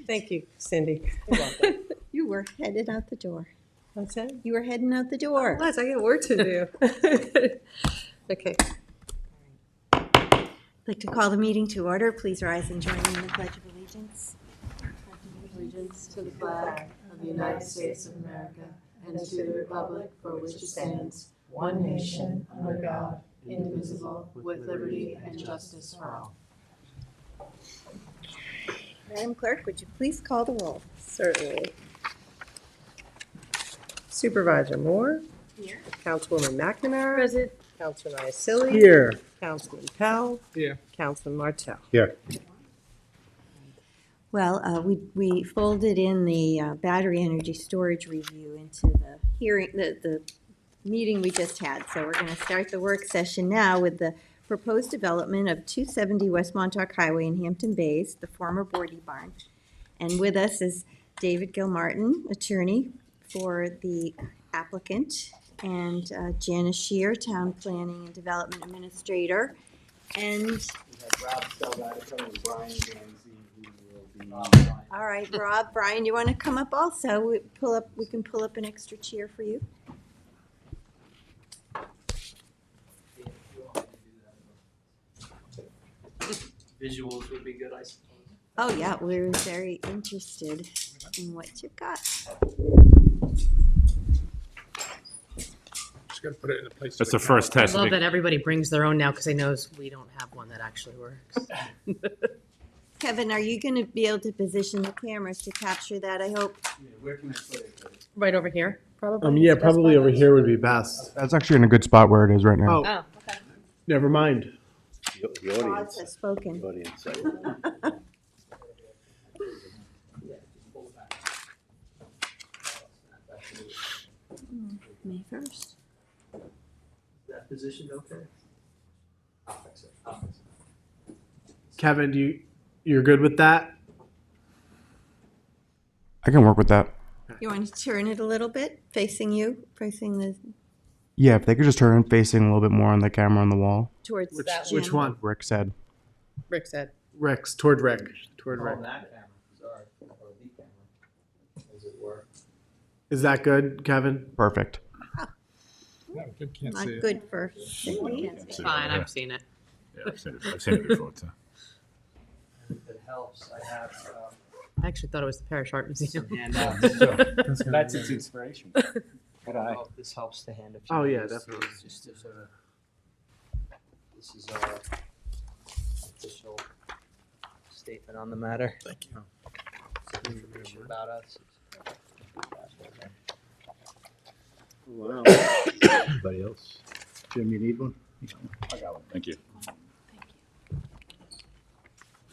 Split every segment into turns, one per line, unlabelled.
Thank you, Cindy.
You were headed out the door.
What's that?
You were heading out the door.
Plus, I got work to do. Okay.
I'd like to call the meeting to order. Please rise and join me in the Pledge of Allegiance.
Allegiance to the flag of the United States of America and to the republic for which it stands, one nation, under God, indivisible, with liberty and justice for all.
Madam Clerk, would you please call the roll?
Certainly. Supervisor Moore.
Here.
Councilwoman McNamara.
Present.
Councilman Iacilli.
Here.
Councilman Powell.
Here.
Councilman Martell.
Here.
Well, we folded in the battery energy storage review into the hearing, the meeting we just had. So we're going to start the work session now with the proposed development of 270 West Montauk Highway in Hampton Bays, the former Bordy Barn. And with us is David Gilmartin, attorney for the applicant, and Janice Shear, Town Planning and Development Administrator. And
We have Rob Selvatico and Brian Danzy, who will be
all right, Rob, Brian, you want to come up also? We can pull up an extra chair for you.
Visuals would be good, I suppose.
Oh, yeah, we're very interested in what you've got.
Just gotta put it in a place.
That's the first
I
test.
love that everybody brings their own now because they knows we don't have one that actually works.
Kevin, are you going to be able to position the cameras to capture that, I hope?
Yeah, where can I put it?
Right over here, probably.
Yeah,
Is the best
probably
spot?
over here would be best.
That's actually in a good spot where it is right now.
Oh,
Oh, okay.
never mind.
The
Rob
audience,
has spoken.
the audience.
May 1st.
That position okay? I'll fix it.
Kevin, you're good with that?
I can work with that.
You want to turn it a little bit, facing you, facing the
Yeah, if they could just turn it facing a little bit more on the camera on the wall.
towards
Which
Jim.
one?
Rick said.
Rick said.
Rick's toward Rick. Toward Rick.
That camera, sorry, or the camera, as it were.
Is that good, Kevin?
Perfect.
Not good for Cindy.
It's fine, I've seen it.
Yeah, I've seen it before too.
If it helps, I have
I actually thought it was the Parish Art Museum.
some handouts. That's its inspiration. But I hope this helps to hand a few.
Oh, yeah,
things
definitely.
through Just to sort of, this is our official statement on the matter.
Thank you.
Some information about us.
Wow. Anybody else? Jim, you need one?
I got one. Thank you.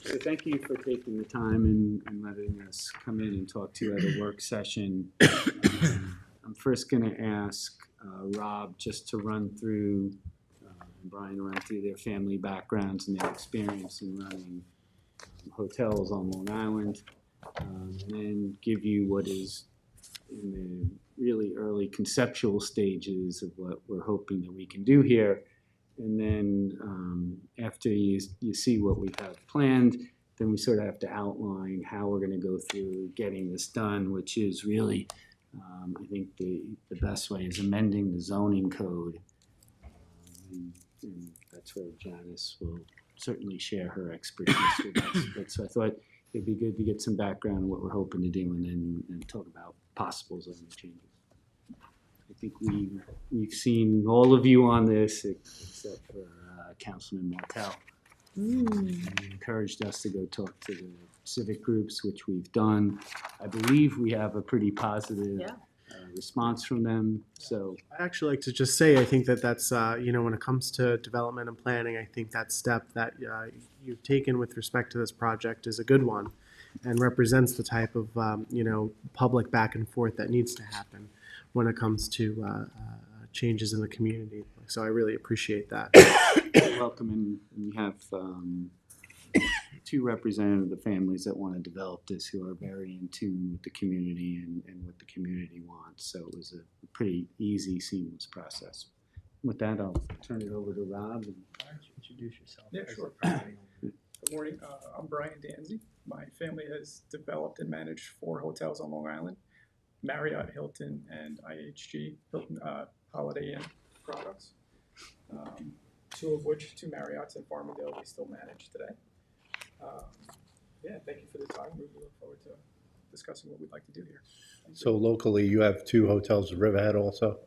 So thank you for taking the time and letting us come in and talk to you at a work session. I'm first going to ask Rob just to run through, and Brian to run through their family backgrounds and their experience in running hotels on Long Island, and then give you what is in the really early conceptual stages of what we're hoping that we can do here. And then after you see what we have planned, then we sort of have to outline how we're going to go through getting this done, which is really, I think the best way is amending the zoning code. And that's where Janice will certainly share her expertise with us. But so I thought it'd be good to get some background on what we're hoping to do and then talk about possible zoning changes. I think we've seen all of you on this except for Councilman Martell. You encouraged us to go talk to the civic groups, which we've done. I believe we have a pretty positive response from them. So
I actually like to just say, I think that's, when it comes to development and planning, I think that step that you've taken with respect to this project is a good one and represents the type of, public back and forth that needs to happen when it comes to changes in the community. So I really appreciate that.
welcome, and we have two representatives of the families that want to develop this who are very in tune with the community and what the community wants. So it was a pretty easy, seamless process. With that, I'll turn it over to Rob and why don't you introduce yourself.
Yeah, sure. Good morning. I'm Brian Danzy. My family has developed and managed 4 hotels on Long Island: Marriott, Hilton, and IHG, Hilton Holiday Inn products. 2 of which, 2 Marriotts in Farmingdale, we still manage today. Yeah, thank you for the time. We look forward to discussing what we'd like to do here. Thank you.
So locally, you have 2 hotels at Riverhead also?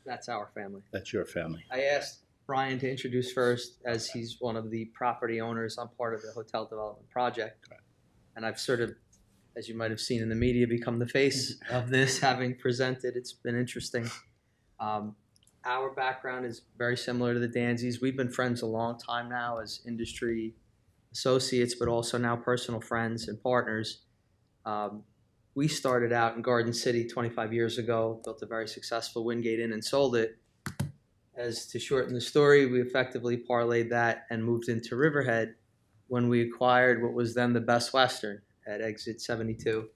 That's our family.
That's your family.
I asked Brian to introduce first, as he's one of the property owners. I'm part of the hotel development project. And I've sort of, as you might have seen in the media, become the face of this, having presented. It's been interesting. Our background is very similar to the Danzies. We've been friends a long time now as industry associates, but also now personal friends and partners. We started out in Garden City 25 years ago, built a very successful Wingate Inn and sold it. As to shorten the story, we effectively parlayed that and moved into Riverhead when we acquired what was then the Best Western at Exit 72.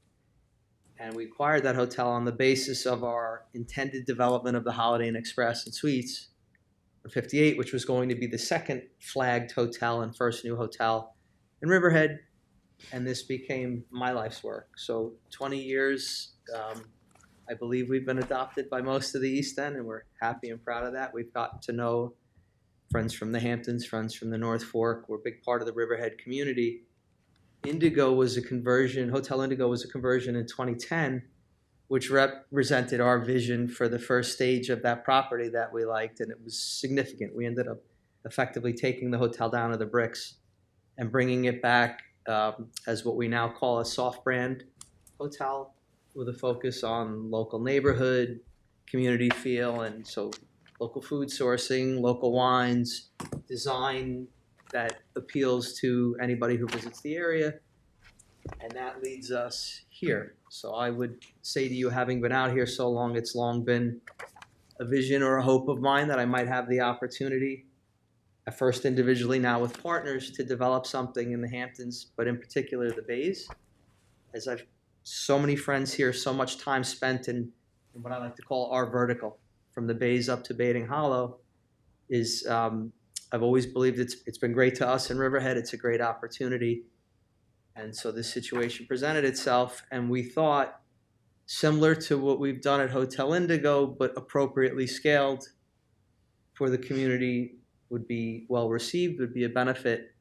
And we acquired that hotel on the basis of our intended development of the Holiday Inn Express and Suites on 58, which was going to be the second flagged hotel and first new hotel in Riverhead. And this became my life's work. So 20 years, I believe we've been adopted by most of the East End, and we're happy and proud of that. We've gotten to know friends from the Hamptons, friends from the North Fork. We're a big part of the Riverhead community. Indigo was a conversion, Hotel Indigo was a conversion in 2010, which represented our vision for the first stage of that property that we liked, and it was significant. We ended up effectively taking the hotel down to the bricks and bringing it back as what we now call a soft brand hotel, with a focus on local neighborhood, community feel, and so local food sourcing, local wines, design that appeals to anybody who visits the area. And that leads us here. So I would say to you, having been out here so long, it's long been a vision or a hope of mine that I might have the opportunity, at first individually, now with partners, to develop something in the Hamptons, but in particular the Bays. As I've so many friends here, so much time spent in what I like to call our vertical, from the Bays up to Baiting Hollow, is I've always believed it's been great to us in Riverhead. It's a great opportunity. And so this situation presented itself, and we thought, similar to what we've done at Hotel Indigo, but appropriately scaled for the community, would be well received, would be a benefit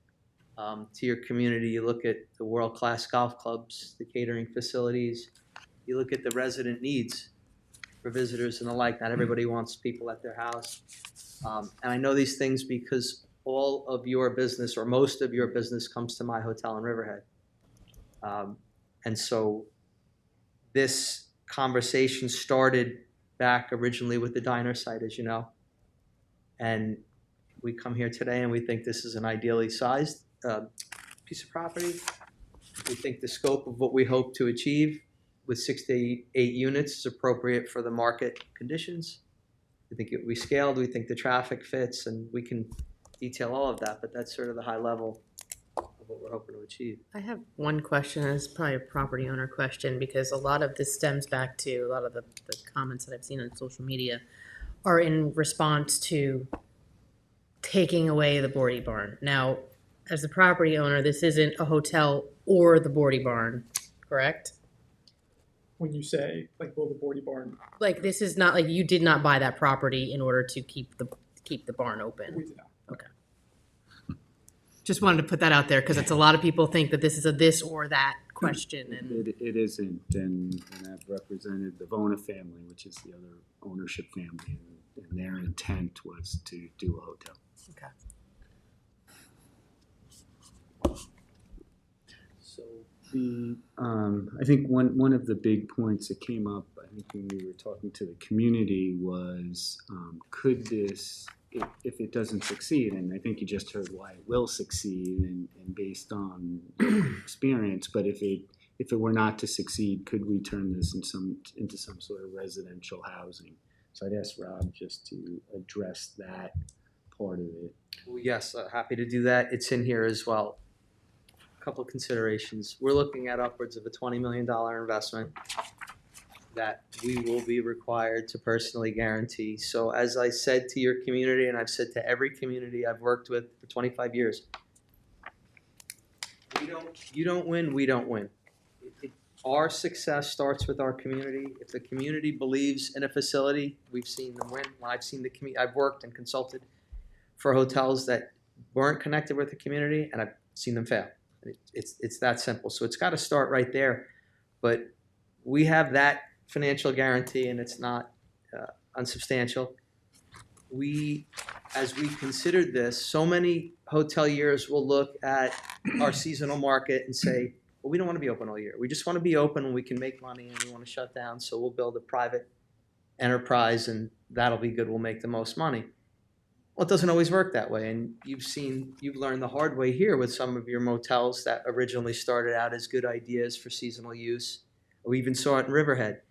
to your community. You look at the world-class golf clubs, the catering facilities, you look at the resident needs for visitors and the like. Not everybody wants people at their house. And I know these things because all of your business, or most of your business, comes to my hotel in Riverhead. And so this conversation started back originally with the diner site, as you know. And we come here today and we think this is an ideally sized piece of property. We think the scope of what we hope to achieve with 6 to 8 units is appropriate for the market conditions. We think it will be scaled. We think the traffic fits, and we can detail all of that, but that's sort of the high level of what we're hoping to achieve.
I have one question, and it's probably a property owner question, because a lot of this stems back to a lot of the comments that I've seen on social media are in response to taking away the boardy barn. Now, as the property owner, this isn't a hotel or the boardy barn, correct?
When you say, like, will the boardy barn,
Like, this is not like you did not buy that property in order to keep the barn open.
we did not.
Okay. Just wanted to put that out there, because it's a lot of people think that this is a this or that question. And
It isn't, and I've represented the Vona family, which is the other ownership family, and their intent was to do a hotel.
okay.
So I think one of the big points that came up, I think when we were talking to the community, was could this, if it doesn't succeed, and I think you just heard why it will succeed, and based on experience, but if it were not to succeed, could we turn this into some sort of residential housing? So I'd ask Rob just to address that part of it.
Well, yes, happy to do that. It's in here as well. A couple of considerations. We're looking at upwards of a $20 million investment that we will be required to personally guarantee. So as I said to your community, and I've said to every community I've worked with for 25 years, You don't win, we don't win. Our success starts with our community. If the community believes in a facility, we've seen them win. When I've seen the community, I've worked and consulted for hotels that weren't connected with the community, and I've seen them fail. It's that simple. So it's got to start right there. But we have that financial guarantee, and it's not unsubstantial. As we considered this, so many hoteliers will look at our seasonal market and say, well, we don't want to be open all year. We just want to be open when we can make money, and we want to shut down. So we'll build a private enterprise, and that'll be good. We'll make the most money. Well, it doesn't always work that way. And you've learned the hard way here with some of your motels that originally started out as good ideas for seasonal use. We even saw it in Riverhead.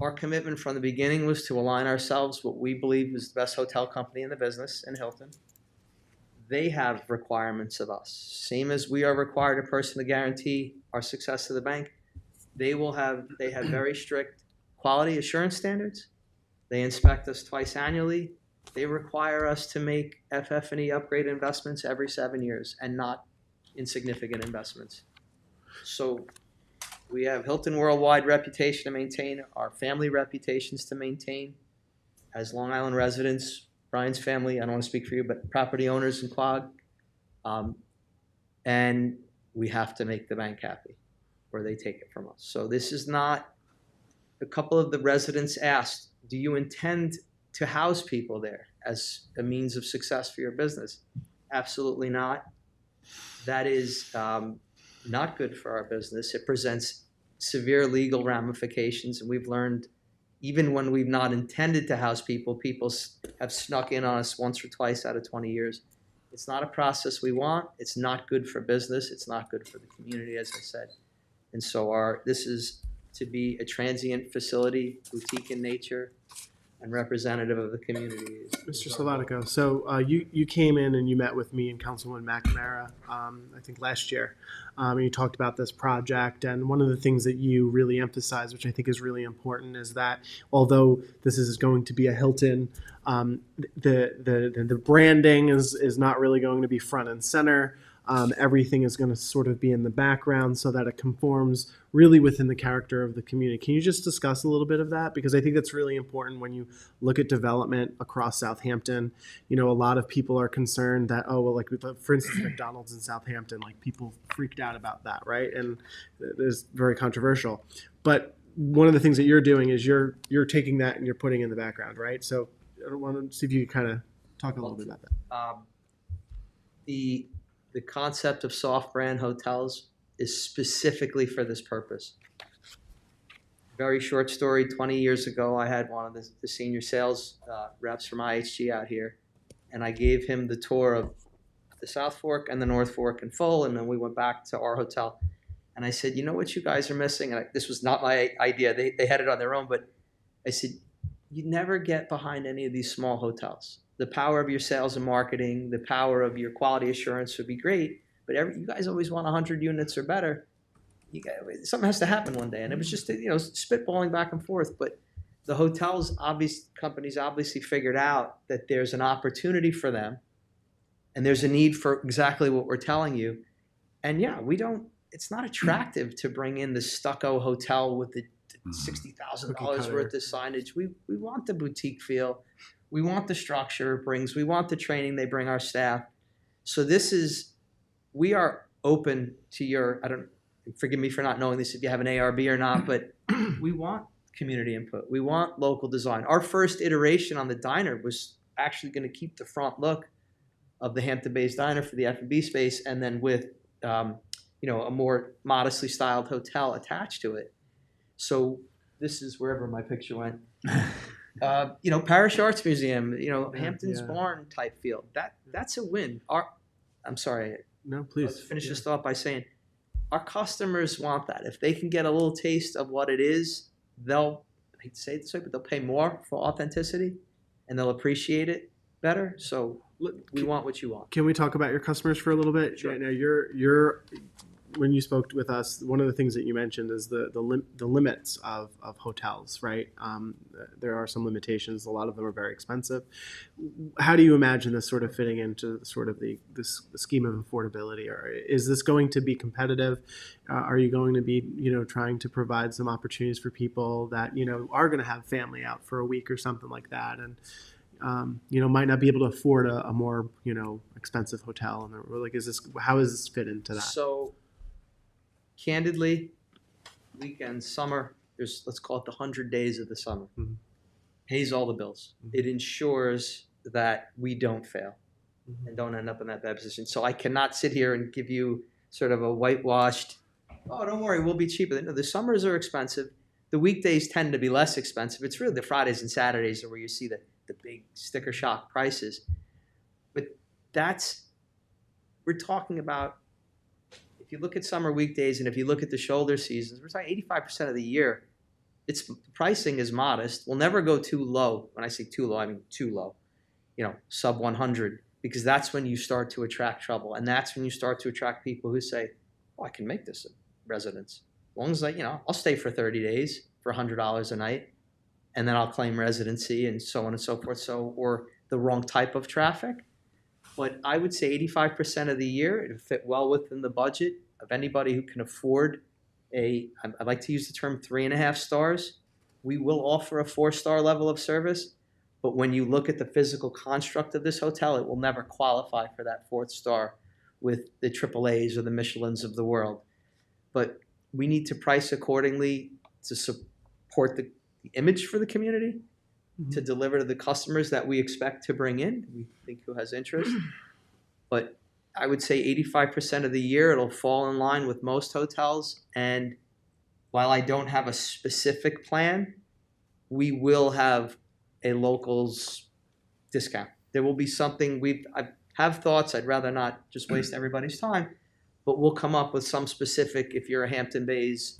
Our commitment from the beginning was to align ourselves what we believe is the best hotel company in the business in Hilton. They have requirements of us. Same as we are required a person to guarantee our success to the bank. They have very strict quality assurance standards. They inspect us twice annually. They require us to make FF&E upgrade investments every 7 years and not insignificant investments. So we have Hilton Worldwide reputation to maintain, our family reputations to maintain. As Long Island residents, Brian's family, I don't want to speak for you, but property owners in Quag. And we have to make the bank happy or they take it from us. So this is not, a couple of the residents asked, do you intend to house people there as a means of success for your business? Absolutely not. That is not good for our business. It presents severe legal ramifications, and we've learned even when we've not intended to house people, people have snuck in on us once or twice out of 20 years. It's not a process we want. It's not good for business. It's not good for the community, as I said. And so this is to be a transient facility, boutique in nature, and representative of the community.
Mr. Salvatico, so you came in and you met with me and Councilwoman McNamara, I think last year, and you talked about this project. And one of the things that you really emphasized, which I think is really important, is that although this is going to be a Hilton, the branding is not really going to be front and center. Everything is going to sort of be in the background so that it conforms really within the character of the community. Can you just discuss a little bit of that? Because I think that's really important when you look at development across Southampton. You know, a lot of people are concerned that, oh, well, like for instance, McDonald's in Southampton, like people freaked out about that, right? And it's very controversial. But one of the things that you're doing is you're taking that and you're putting it in the background, right? So I want to see if you could kind of talk a little bit about that.
The concept of soft brand hotels is specifically for this purpose. Very short story, 20 years ago, I had one of the senior sales reps from IHG out here, and I gave him the tour of the South Fork and the North Fork in full, and then we went back to our hotel. And I said, you know what you guys are missing? And this was not my idea. They had it on their own, but I said, you never get behind any of these small hotels. The power of your sales and marketing, the power of your quality assurance would be great, but you guys always want 100 units or better. Something has to happen one day. And it was just, spitballing back and forth. But the companies obviously figured out that there's an opportunity for them and there's a need for exactly what we're telling you. And yeah, it's not attractive to bring in the stucco hotel with the $60,000 worth of signage. We want the boutique feel. We want the structure it brings. We want the training they bring our staff. So we are open to forgive me for not knowing this if you have an ARB or not, but we want community input. We want local design. Our first iteration on the diner was actually going to keep the front look of the Hampton Bays Diner for the F&B space, and then with a more modestly styled hotel attached to it. So this is wherever my picture went. Parish Arts Museum, Hampton's Barn type feel. That's a win. I'm sorry.
No, please.
Let's finish this thought by saying our customers want that. If they can get a little taste of what it is, I hate to say it this way, but they'll pay more for authenticity and they'll appreciate it better. So we want what you want.
Can we talk about your customers for a little bit?
Sure.
Now when you spoke with us, one of the things that you mentioned is the limits of hotels, right? There are some limitations. A lot of them are very expensive. How do you imagine this sort of fitting into sort of the scheme of affordability? Or is this going to be competitive? Are you going to be, trying to provide some opportunities for people that, are going to have family out for a week or something like that, and might not be able to afford a more, expensive hotel, and we're like, how does this fit into that?
So, candidly, weekends, summer, let's call it the 100 days of the summer.
Mhm.
Pays all the bills. It ensures that we don't fail
Mhm.
and don't end up in that bad position. So I cannot sit here and give you sort of a whitewashed, oh, don't worry, we'll be cheaper. No, the summers are expensive. The weekdays tend to be less expensive. It's really the Fridays and Saturdays where you see the big sticker shock prices. But we're talking about, if you look at summer weekdays and if you look at the shoulder seasons, we're talking 85% of the year. Pricing is modest. We'll never go too low. When I say too low, I mean too low. Sub 100, because that's when you start to attract trouble, and that's when you start to attract people who say, "Oh, I can make this a residence. As long as I'll stay for 30 days for $100 a night, and then I'll claim residency," and so on and so forth. Or the wrong type of traffic. But I would say 85% of the year, it'll fit well within the budget of anybody who can afford I like to use the term 3.5 stars. We will offer a 4-star level of service, but when you look at the physical construct of this hotel, it will never qualify for that 4th star with the AAAs or the Michelins of the world. But we need to price accordingly to support the image for the community, to deliver to the customers that we expect to bring in, we think who has interest. But I would say 85% of the year it'll fall in line with most hotels. And while I don't have a specific plan, we will have a locals discount. There will be something I have thoughts. I'd rather not just waste everybody's time, but we'll come up with some specific. If you're a Hampton Bays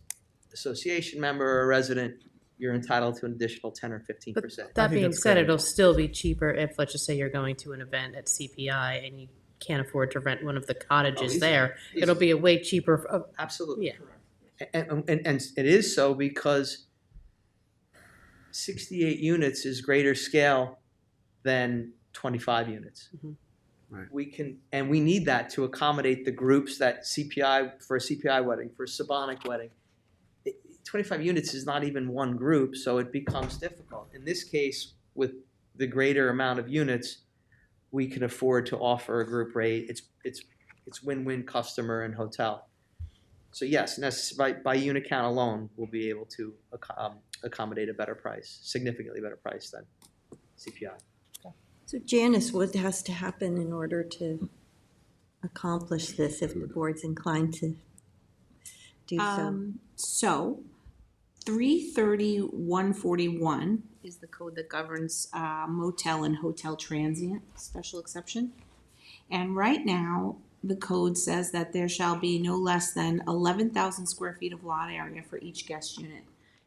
Association member or a resident, you're entitled to an additional 10 or 15%.
But that being said, it'll still be cheaper if, let's just say, you're going to an event at CPI and you can't afford to rent one of the cottages
easily.
there.
Easily.
It'll be a way cheaper.
Absolutely.
Yeah.
And it is so because 68 units is greater scale than 25 units.
Mhm.
Right.
We need that to accommodate the groups that for a CPI wedding, for a Sabonic wedding. 25 units is not even one group, so it becomes difficult. In this case, with the greater amount of units, we can afford to offer a group rate. It's win-win customer and hotel. So yes, by unit count alone, we'll be able to accommodate a better price, significantly better price than CPI.
So Janice, what has to happen in order to accomplish this if the board's inclined to do so?
So 330-141 is the code that governs motel and hotel transient special exception. And right now, the code says that there shall be no less than 11,000 square feet of lot area for each guest unit.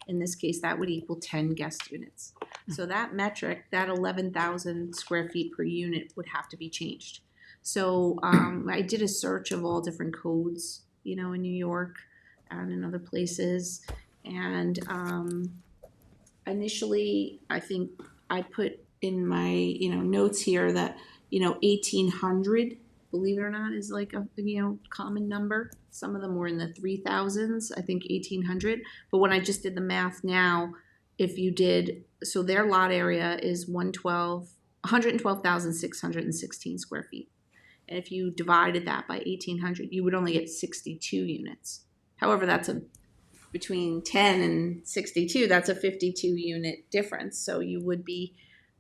In this case, that would equal 10 guest units. So that metric, that 11,000 square feet per unit would have to be changed. So I did a search of all different codes, in New York and in other places. And initially, I think I put in my, notes here that, 1,800, believe it or not, is like a, common number. Some of them were in the 3,000s, I think 1,800. But when I just did the math now, if you did, so their lot area is 112,616 square feet. And if you divided that by 1,800, you would only get 62 units. However, that's between 10 and 62, that's a 52 unit difference. So you would be,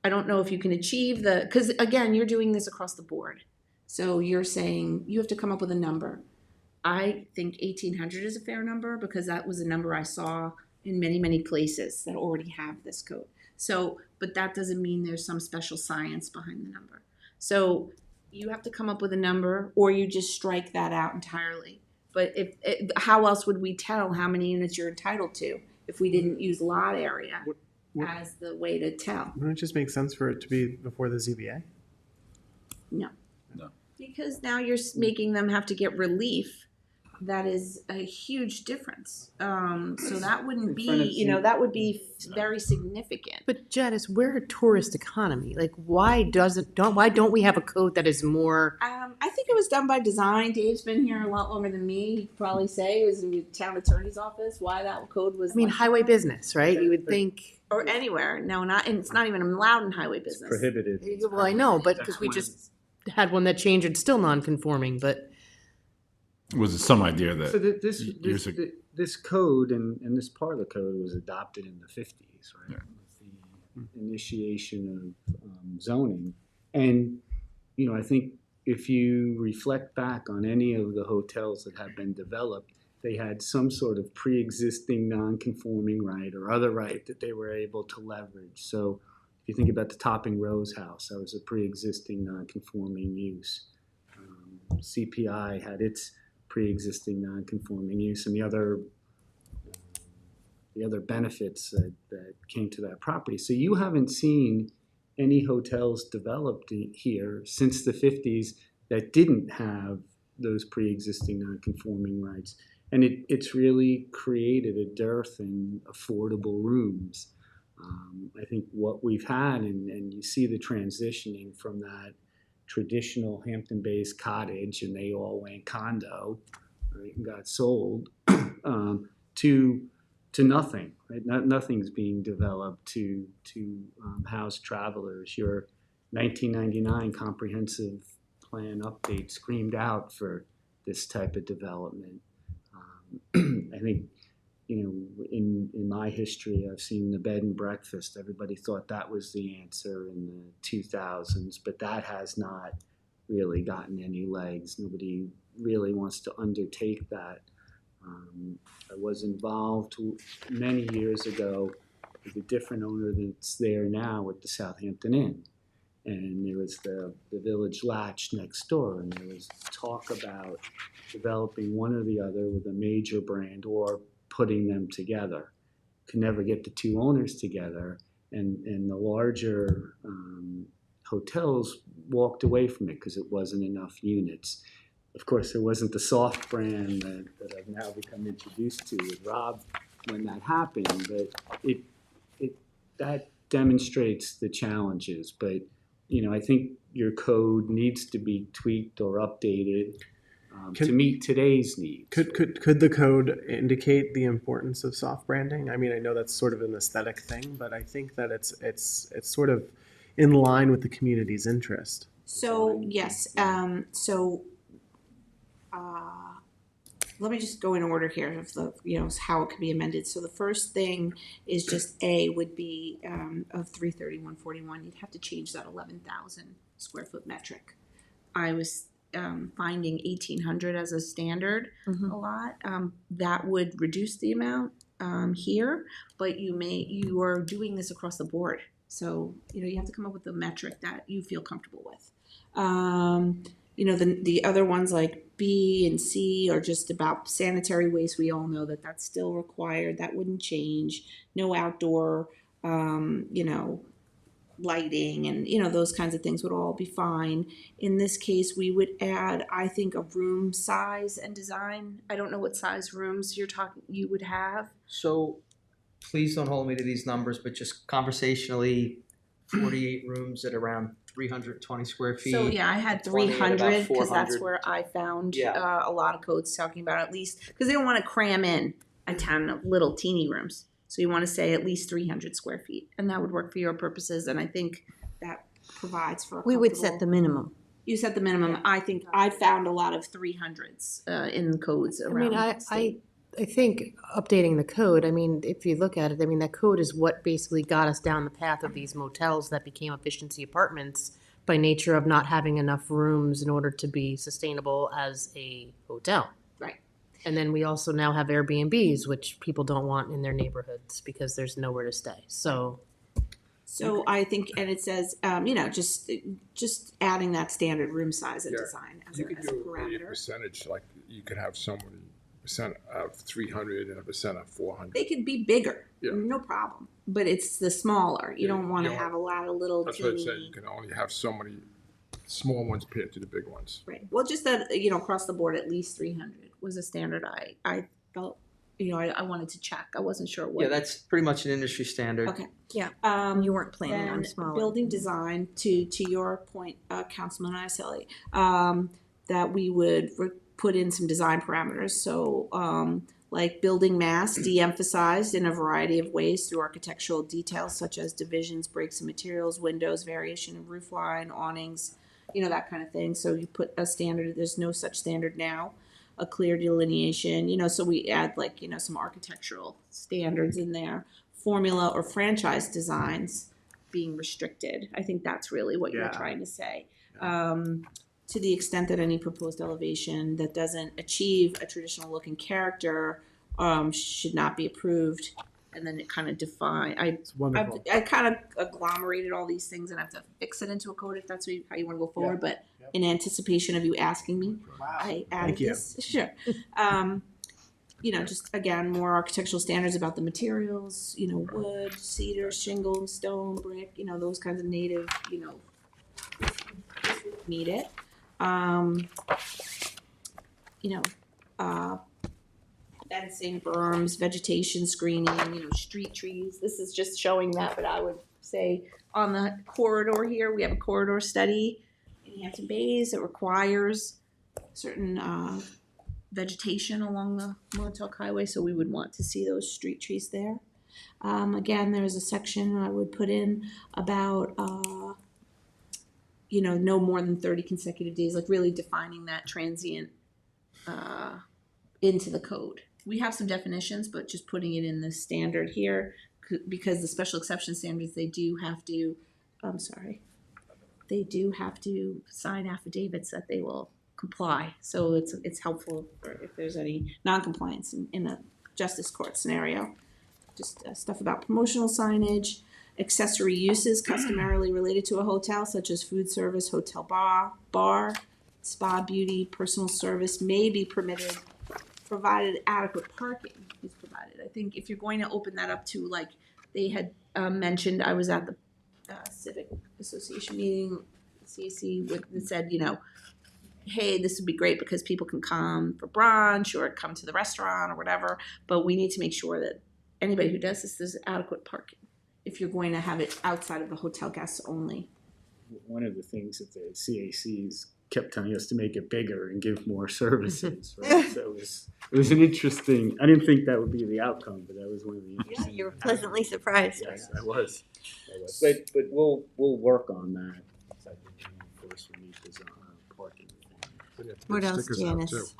I don't know if you can achieve because again, you're doing this across the board. So you're saying you have to come up with a number. I think 1,800 is a fair number because that was a number I saw in many, many places that already have this code. So, but that doesn't mean there's some special science behind the number. So you have to come up with a number or you just strike that out entirely. But how else would we tell how many units you're entitled to if we didn't use lot area as the way to tell?
Wouldn't it just make sense for it to be before the ZBA?
No.
No.
Because now you're making them have to get relief that is a huge difference. So that wouldn't
In front of
be, that would be very significant.
But Janice, we're a tourist economy. Like, why don't we have a code that is more?
I think it was done by design. Dave's been here a lot longer than me. He'd probably say it was in the town attorney's office why that code was.
I mean,
like
highway
that.
business, right? You would think.
Or anywhere. No, not, and it's not even allowed in highway business.
Prohibited.
Well, I know, but
That's
because we
one.
just had one that changed, it's still non-conforming. But
Was it some idea that
So this
years ago?
this code and this part of the code was adopted in the 50s, right?
Yeah.
With the initiation of zoning, and I think if you reflect back on any of the hotels that have been developed, they had some sort of pre-existing non-conforming right or other right that they were able to leverage. So if you think about the Topping Rose House, that was a pre-existing non-conforming use. CPI had its pre-existing non-conforming use, and the other benefits that came to that property. So you haven't seen any hotels developed here since the 50s that didn't have those pre-existing non-conforming rights. And it's really created a dearth in affordable rooms. I think what we've had, and you see the transitioning from that traditional Hampton-based cottage, and they all went condo, right, and got sold, to nothing, right? Nothing's being developed to house travelers. Your 1999 comprehensive plan update screamed out for this type of development. I think, in my history, I've seen the bed and breakfast. Everybody thought that was the answer in the 2000s, but that has not really gotten any legs. Nobody really wants to undertake that. I was involved many years ago with a different owner that's there now at the Southampton Inn. And there was the Village Latch next door, and there was talk about developing one or the other with a major brand or putting them together. Could never get the two owners together, and the larger hotels walked away from it because it wasn't enough units. Of course, there wasn't the soft brand that I've now become introduced to with Rob when that happened, but that demonstrates the challenges. But I think your code needs to be tweaked or updated to meet today's needs.
Could the code indicate the importance of soft branding? I mean, I know that's sort of an aesthetic thing, but I think that it's sort of in line with the community's interest.
So, yes, let me just go in order here of the, how it could be amended. So the first thing is just A would be of 33141. You'd have to change that 11,000 square foot metric. I was finding 1,800 as a standard a lot. That would reduce the amount here, but you are doing this across the board. So, you have to come up with a metric that you feel comfortable with. The other ones like B and C are just about sanitary waste. We all know that that's still required. That wouldn't change. No outdoor, lighting and, those kinds of things would all be fine. In this case, we would add, I think, a room size and design. I don't know what size rooms you would have.
So please don't hold me to these numbers, but just conversationally, 48 rooms at around 320 square feet.
So yeah, I had
20 at about
300 because that's
400.
where I found
Yeah.
a lot of codes talking about at least, because they don't want to cram in a ton of little teeny rooms. So you want to say at least 300 square feet, and that would work for your purposes. And I think that provides for a
We would set
comfortable-
the minimum.
You set the minimum. I think I found a lot of 300s in codes
I
around.
mean,
the state.
I think updating the code, I mean, if you look at it, I mean, that code is what basically got us down the path of these motels that became efficiency apartments by nature of not having enough rooms in order to be sustainable as a hotel.
Right.
And then we also now have Airbnbs, which people don't want in their neighborhoods because there's nowhere to stay. So
So I think, and it says, just adding that standard room size and design as
You
a
could do a
parameter.
percentage, like you could have so many percent of 300 and a percent of 400.
They could be bigger,
Yeah.
no problem. But it's the smaller. You
Yeah,
don't want to
you
have a lot of little
That's what I'm saying.
teeny.
You can only have so many small ones compared to the big ones.
Right. Well, just that across the board, at least 300 was a standard I felt, I wanted to check. I wasn't sure what.
Yeah, that's pretty much an industry standard.
Okay.
Yeah. You weren't planning on
Then
smaller.
building design, to your point, Councilman Iselli, that we would put in some design parameters. So, like building mass de-emphasized in a variety of ways through architectural details such as divisions, breaks and materials, windows, variation in roof line, awnings, that kind of thing. So you put a standard. There's no such standard now. A clear delineation, so we add some architectural standards in there. Formula or franchise designs being restricted. I think that's really what you're trying to say. To the extent that any proposed elevation that doesn't achieve a traditional look and character should not be approved. And then it kind of I kind of agglomerated all these things and I have to fix it into a code if that's how you want to go forward. But in anticipation of you asking me, I added this. Sure. Just again, more architectural standards about the materials, wood, cedar, shingle, stone, brick, those kinds of native, need it. Fencing, berms, vegetation screening, street trees. This is just showing that, but I would say on the corridor here, we have a corridor study in Hampton Bays that requires certain vegetation along the Montauk Highway, so we would want to see those street trees there. Again, there's a section I would put in about no more than 30 consecutive days, like really defining that transient into the code. We have some definitions, but just putting it in the standard here, because the special exception standards, they do have to sign affidavits that they will comply. So it's helpful if there's any non-compliance in a justice court scenario. Just stuff about promotional signage, accessory uses customarily related to a hotel, such as food service, hotel bar, spa, beauty, personal service may be permitted, provided adequate parking is provided. I think if you're going to open that up to, like they had mentioned, I was at the Civic Association meeting, CAC, that said, hey, this would be great because people can come for brunch or come to the restaurant or whatever, but we need to make sure that anybody who does this, there's adequate parking if you're going to have it outside of the hotel guests only.
One of the things that the CACs kept telling us to make it bigger and give more services, right? So it was an interesting, I didn't think that would be the outcome, but that was one of the interesting.
Yeah, you were pleasantly surprised.
Yes, I was. But we'll work on that. So I think, of course, we need design parking.
What else, Janice?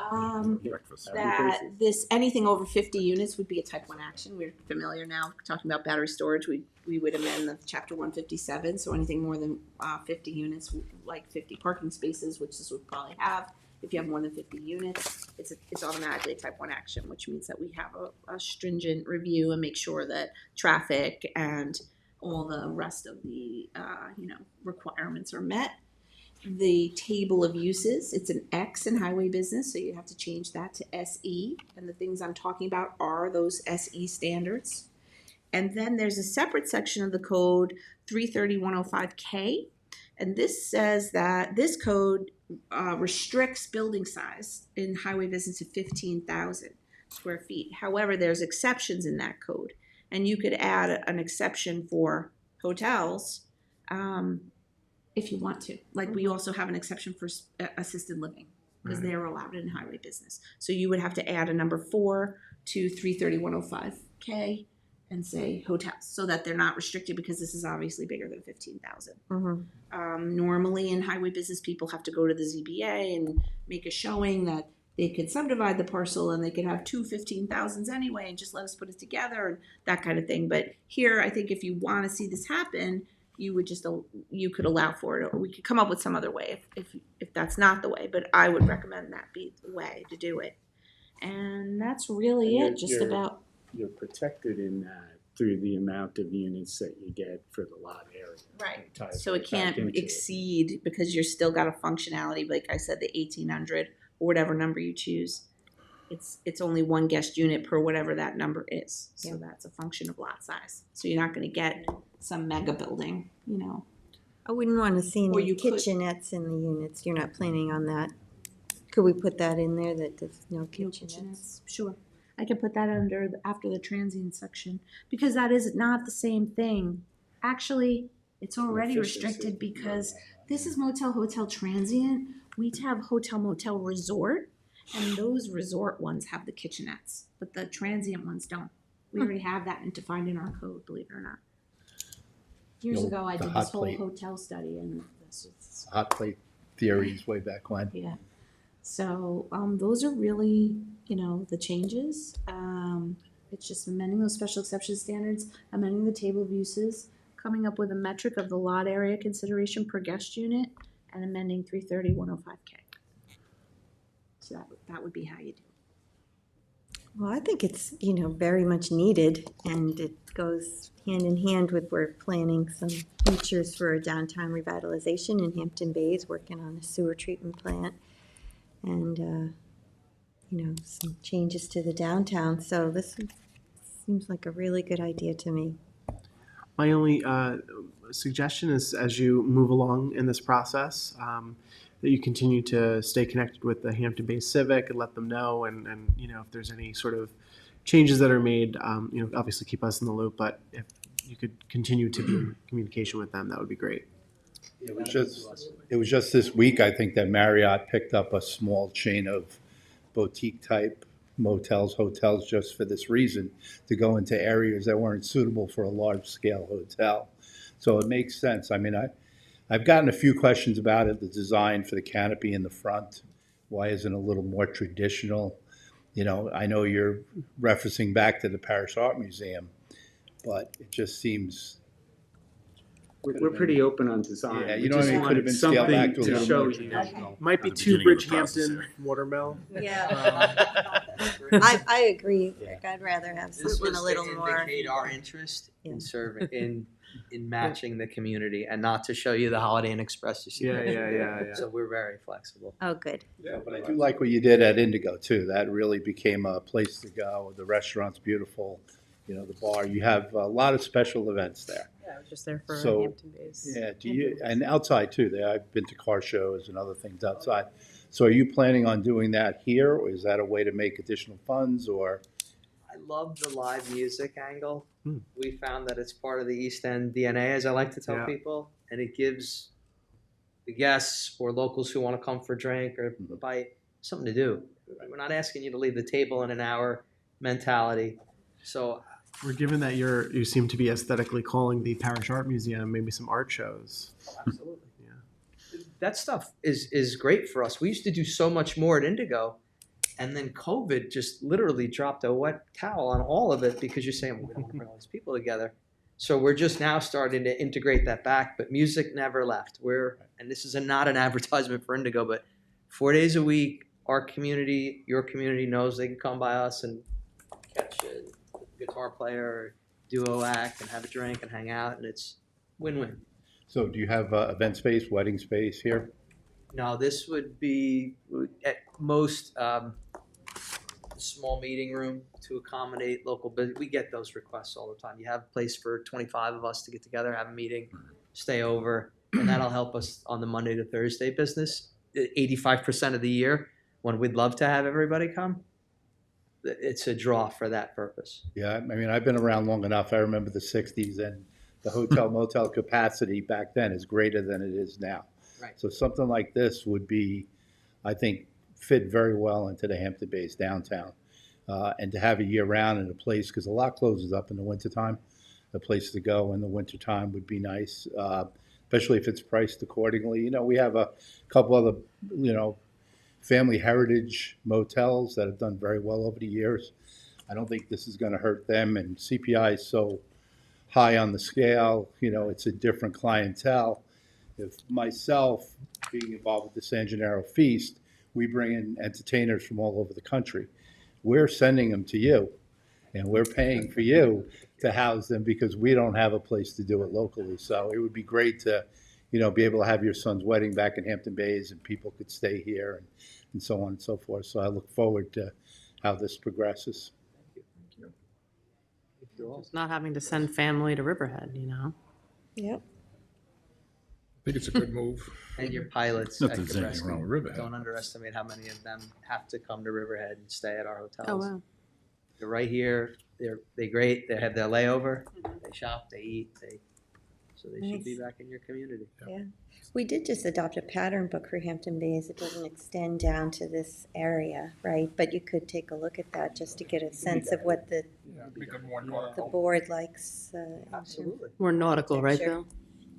That anything over 50 units would be a type 1 action. We're familiar now talking about battery storage. We would amend the chapter 157. So anything more than 50 units, like 50 parking spaces, which this would probably have. If you have more than 50 units, it's automatically a type 1 action, which means that we have a stringent review and make sure that traffic and all the rest of the requirements are met. The table of uses, it's an X in highway business, so you have to change that to SE. And the things I'm talking about are those SE standards. And then there's a separate section of the code, 330-105K. And this says that this code restricts building size in highway business to 15,000 square feet. However, there's exceptions in that code. And you could add an exception for hotels, if you want to. Like we also have an exception for assisted living because they're allowed in highway business. So you would have to add a number 4 to 330-105K and say hotels so that they're not restricted because this is obviously bigger than 15,000. Normally in highway business, people have to go to the ZBA and make a showing that they could subdivide the parcel and they could have 2 15,000s anyway and just let us put it together and that kind of thing. But here, I think if you want to see this happen, you could allow for it, or we could come up with some other way if that's not the way. But I would recommend that be the way to do it. And that's really it.
You're protected in that through the amount of units that you get for the lot area.
Right. So it can't exceed because you're still got a functionality. Like I said, the 1,800 or whatever number you choose. It's only one guest unit per whatever that number is. So that's a function of lot size. So you're not going to get some mega building,
I wouldn't want to see any kitchenettes in the units. You're not planning on that. Could we put that in there, that there's no
No
kitchenettes?
kitchenettes, sure. I can put that under, after the transient section, because that is not the same thing. Actually, it's already restricted because this is motel, hotel, transient. We have hotel, motel, resort, and those resort ones have the kitchenettes, but the transient ones don't. We already have that defined in our code, believe it or not. Years
You know,
ago, I
the
did
hot
this whole
plate.
hotel study, and this is,
Hot plate theories way back when.
yeah. So, those are really, the changes. It's just amending those special exception standards, amending the table of uses, coming up with a metric of the lot area consideration per guest unit, and amending 330-105K. So that would be how you do it.
Well, I think it's, very much needed, and it goes hand in hand with, we're planning some features for a downtown revitalization in Hampton Bays, working on a sewer treatment plant, and, some changes to the downtown. So this seems like a really good idea to me.
My only suggestion is, as you move along in this process, that you continue to stay connected with the Hampton Bay Civic and let them know, and if there's any sort of changes that are made, obviously keep us in the loop. But if you could continue to be in communication with them, that would be great.
It was just this week, I think, that Marriott picked up a small chain of boutique type motels, hotels, just for this reason, to go into areas that weren't suitable for a large scale hotel. So it makes sense. I mean, I've gotten a few questions about it, the design for the canopy in the front. Why isn't it a little more traditional? I know you're referencing back to the Parish Art Museum, but it just seems.
We're pretty open on design.
Yeah,
We
you know what I
just
mean? Could have
wanted
been scaled back
something
to a little
show
more
you.
traditional.
Might be
At the
too
beginning of the process
Bridgehampton
there.
watermill.
Yeah. I agree, Rick. I'd rather have
This
something
was
a little
to
more.
indicate our interest
Yeah.
in serving, in matching the community, and not to show you the Holiday Inn Express you see.
Yeah.
So we're very flexible.
Oh, good.
Yeah, but I do like what you did at Indigo too. That really became a place to go. The restaurant's beautiful, the bar. You have a lot of special events there.
Yeah, I was just there for
So,
Hampton Bays.
Yeah, and outside too. I've been to car shows and other things outside. So are you planning on doing that here, or is that a way to make additional funds, or?
I love the live music angle.
Hmm.
We found that it's part of the East End DNA, as I like to tell
Yeah.
people, and it gives the guests or locals who want to come for a drink or a bite something to do. We're not asking you to leave the table in an hour mentality. So
We're given that you seem to be aesthetically calling the Parish Art Museum, maybe some art shows.
absolutely.
Yeah.
That stuff is great for us. We used to do so much more at Indigo, and then COVID just literally dropped a wet towel on all of it because you're saying, well, we don't want to bring all these people together. So we're just now starting to integrate that back, but music never left. And this is not an advertisement for Indigo, but 4 days a week, our community, your community knows they can come by us and catch a guitar player or duo act and have a drink and hang out, and it's win-win.
So do you have event space, wedding space here?
No, this would be at most small meeting room to accommodate local business. We get those requests all the time. You have a place for 25 of us to get together, have a meeting, stay over, and that'll help us on the Monday to Thursday business. 85% of the year, when we'd love to have everybody come, it's a draw for that purpose.
Yeah, I mean, I've been around long enough. I remember the 60s, and the hotel motel capacity back then is greater than it is now.
Right.
So something like this would be, I think, fit very well into the Hampton Bays downtown. And to have it year round in a place, because a lot closes up in the wintertime, a place to go in the wintertime would be nice, especially if it's priced accordingly. We have a couple other, family heritage motels that have done very well over the years. I don't think this is going to hurt them, and CPI is so high on the scale, it's a different clientele. If myself, being involved with the San Gennaro Feast, we bring in entertainers from all over the country. We're sending them to you, and we're paying for you to house them because we don't have a place to do it locally. So it would be great to, be able to have your son's wedding back in Hampton Bays, and people could stay here and so on and so forth. So I look forward to how this progresses.
Just not having to send family to Riverhead,
Yep.
think it's a good move.
And your pilots
Not
at
that there's anything wrong with
Cabresco,
Riverhead.
don't underestimate how many of them have to come to Riverhead and stay at our hotels.
Oh, wow.
They're right here, they're great, they have their layover, they shop, they eat, so they should be
Nice.
back in your community.
We did just adopt a pattern book for Hampton Bays. It doesn't extend down to this area, right? But you could take a look at that just to get a sense of what the
Yeah, become more
the
nautical.
board likes.
Absolutely.
More nautical, right,
Sure.
Bill?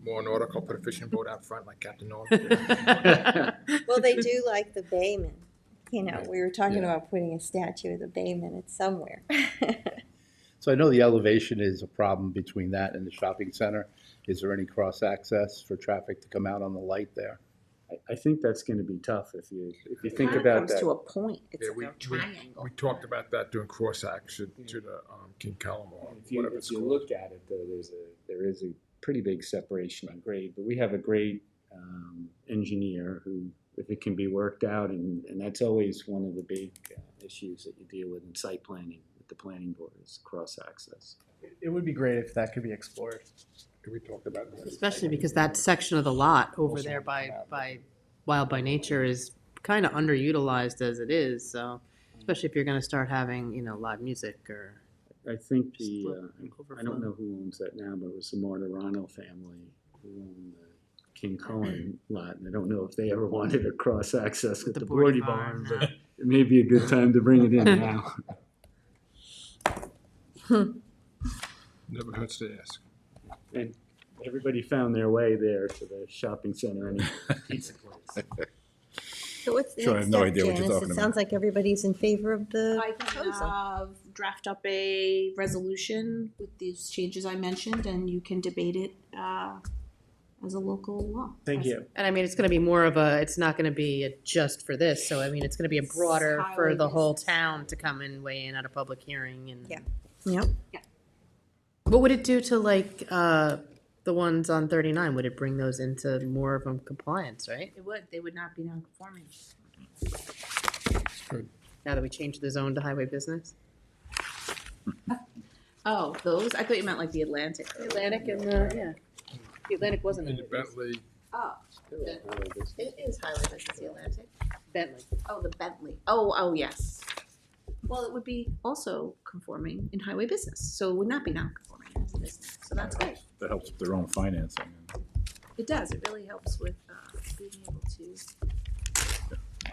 More nautical, put a fishing boat out front like Captain North.
Well, they do like the bayman. You know, we were talking
Yeah.
about putting a statue of the bayman. It's somewhere.
So I know the elevation is a problem between that and the shopping center. Is there any cross-access for traffic to come out on the light there?
I think that's gonna be tough if you think
Kinda
about
comes
that.
to a point. It's
Yeah,
like a triangle.
we talked about that doing cross-action to the King Callum or
If you,
whatever
if
it's
you
called.
look at it, though, there is a pretty big separation in grade, but we have a great engineer who, if it can be worked out, and that's always one of the big issues that you deal with in site planning with the planning board is cross-access.
It would be great if that could be explored.
We talked about that.
Especially because that section of the lot over there by Wild by Nature is kind of underutilized as it is, so especially if you're gonna start having, live music or.
I think
Overflow.
I don't know who owns that now, but it was the Martirano family who owned the King Cohen lot, and I don't know if they ever wanted a cross-access with the Bordy Barn, but it may be a good time to bring it in now.
Never hurts to ask.
And everybody found their way there to the shopping center and pizza place.
So what's the
Sure, I
next
have no
step,
idea what you're
Janice?
talking
It
about.
sounds like everybody's in favor of the
I can
proposal.
draft up a resolution with these changes I mentioned, and you can debate it as a local law.
Thank you.
And I mean, it's gonna be more of it's not gonna be just for this, so I mean, it's gonna be a broader for
Highway
the whole
business.
town to come and weigh in at a public hearing and.
Yeah. Yep.
What would it do to the ones on 39? Would it bring those into more of a compliance, right?
It would. They would not be non-conforming.
Now that we changed the zone to highway business?
Oh, those? I thought you meant like the Atlantic.
The Atlantic and the Atlantic wasn't.
And the Bentley,
Oh,
It is highway business, the Atlantic. Bentley.
oh, the Bentley. Oh, yes. Well, it would be also conforming in highway business, so it would not be non-conforming as a business. So that's good.
That helps with their own financing.
It does. It really helps with being able to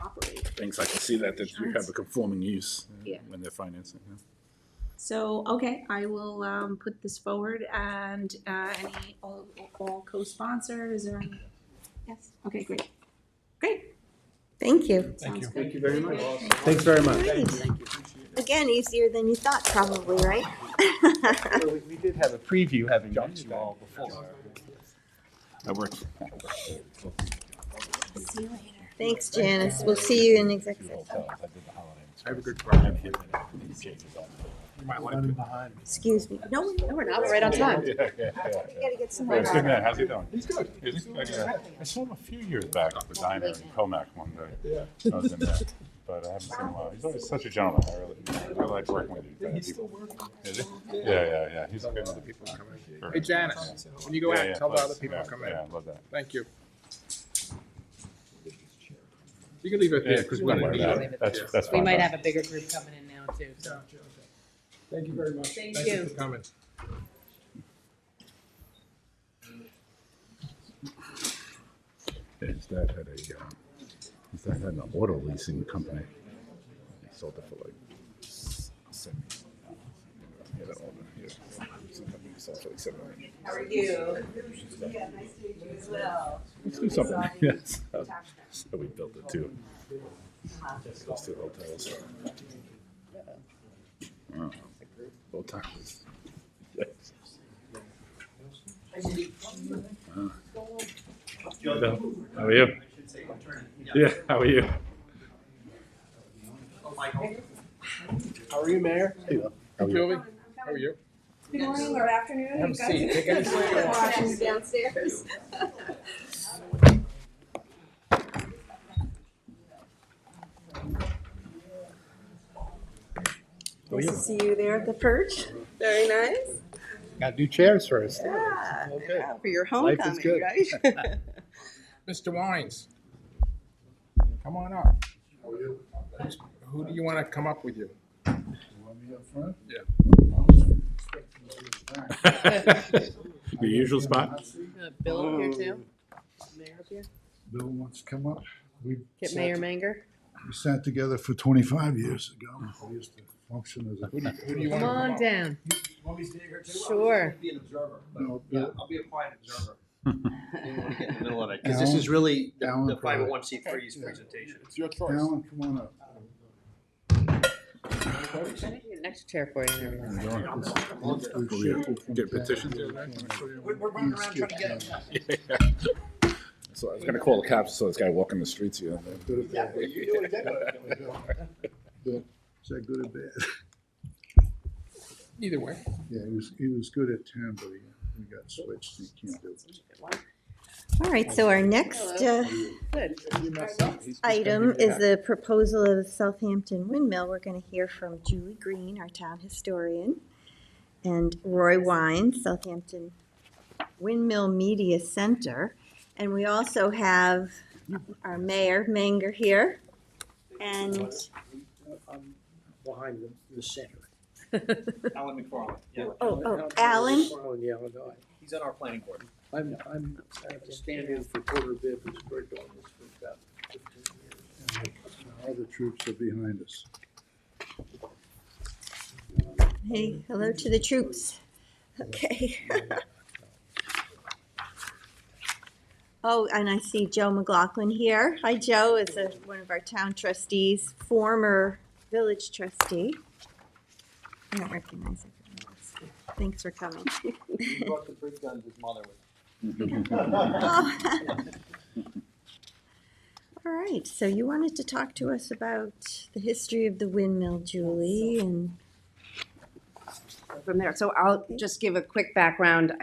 operate.
Things I can see that you have a conforming use
Yeah.
when they're financing. Yeah.
So, okay, I will put this forward, and all co-sponsors or yes. Okay, great.
Thank you.
Sounds good.
Thank you very much.
Thanks very much.
Right. Again, easier than you thought, probably, right?
We did have a preview, having met you all before.
That works.
See you later.
Thanks, Janice. We'll see you in executive session.
I have a good project here. You might like it.
Excuse me. No,
We're not, we're right on time.
we gotta get some
Good
more.
man, how's he doing? He's good. Is he? I saw him a few years back at the diner in Comac one day. I was in there, but I haven't seen him in a while. He's always such a gentleman. I like working with you.
He's still working.
Is he? Yeah. He's good.
The people coming in. Hey, Janice, when you go out, tell the other people to come in.
Yeah, I love that.
Thank you. You can leave it there, because we're
Don't
gonna
worry
need
about
it.
it. That's
We
fine.
might have a bigger group coming in now too, so.
Thank you very much.
Thank
Thank
you.
you for coming.
His dad had an auto leasing company. He sold it for like $70. He had an auto, he sold for like $700.
How are you? Yeah, nice to meet you as well.
Let's do something. Yes. So we built it too. Those two hotels. Oh, both times. Yes. Hello. How are you? Yeah, how are you?
How are you, Mayor?
Hey, Julie, how are you?
Good morning or afternoon.
Have a seat. Take any seat you want.
Watching downstairs.
Nice to see you there at the perch. Very nice.
Got new chairs first.
Yeah.
Okay.
For your
Life is
homecoming,
good.
right?
Mr. Wines, come on up. Who do you want to come up with you?
Want me up front?
Yeah.
The usual spot?
Bill here too? Mayor up here?
Bill wants to come up. We
Get
sat-
Mayor Manger?
We sat together for 25 years ago. We used to function as a.
Who do you want
Come
to come
on
up?
down.
Want me to stay here too?
Sure.
I'll be an observer.
No,
Yeah,
Bill-
I'll be a quiet observer. Didn't want to get in the middle of it, because this is really the
Alan,
501c3's presentation.
It's your choice.
Alan, come on up.
Next chair for you.
Get
petitions
in
We're running around trying to get.
So I was gonna call the cops, so this guy walking the streets here.
Exactly, you're doing exactly.
Bill, is that good or bad?
Either way.
Yeah, he was good at 10, but he got switched. He can't do it.
All right, so our next item is the proposal of the Southampton windmill. We're going to hear from Julie Green, our town historian, and Roy Wines, Southampton Windmill Media Center. And we also have our mayor, Manger, here. And
Behind the center. Alan McFarland. Yeah.
Alan.
He's on our planning board.
I'm standing for Porter Bibb, who's worked on this for about 15 years.
All the troops are behind us.
Hey, hello to the troops. Okay. Oh, and I see Joe McLaughlin here. Hi, Joe. Is one of our town trustees, former village trustee. I don't recognize everyone. Thanks for coming.
He brought the big guns his mother with.
All right, so you wanted to talk to us about the history of the windmill, Julie, and
from there. So I'll just give a quick background.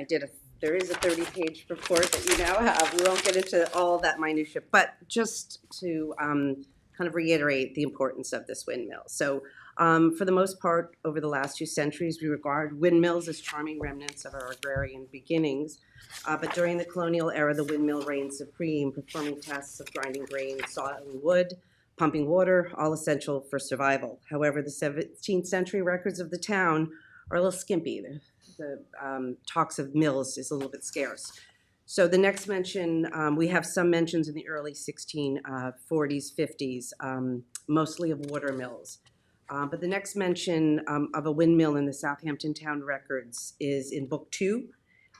There is a 30-page report that you now have. We won't get into all that minutia, but just to kind of reiterate the importance of this windmill. So for the most part, over the last 2 centuries, we regard windmills as charming remnants of our agrarian beginnings. But during the colonial era, the windmill reigned supreme, performing tasks of grinding grain, sawing wood, pumping water, all essential for survival. However, the 17th century records of the town are a little skimpy. The talks of mills is a little bit scarce. So the next mention, we have some mentions in the early 1640s, 50s, mostly of water mills. But the next mention of a windmill in the Southampton town records is in Book 2,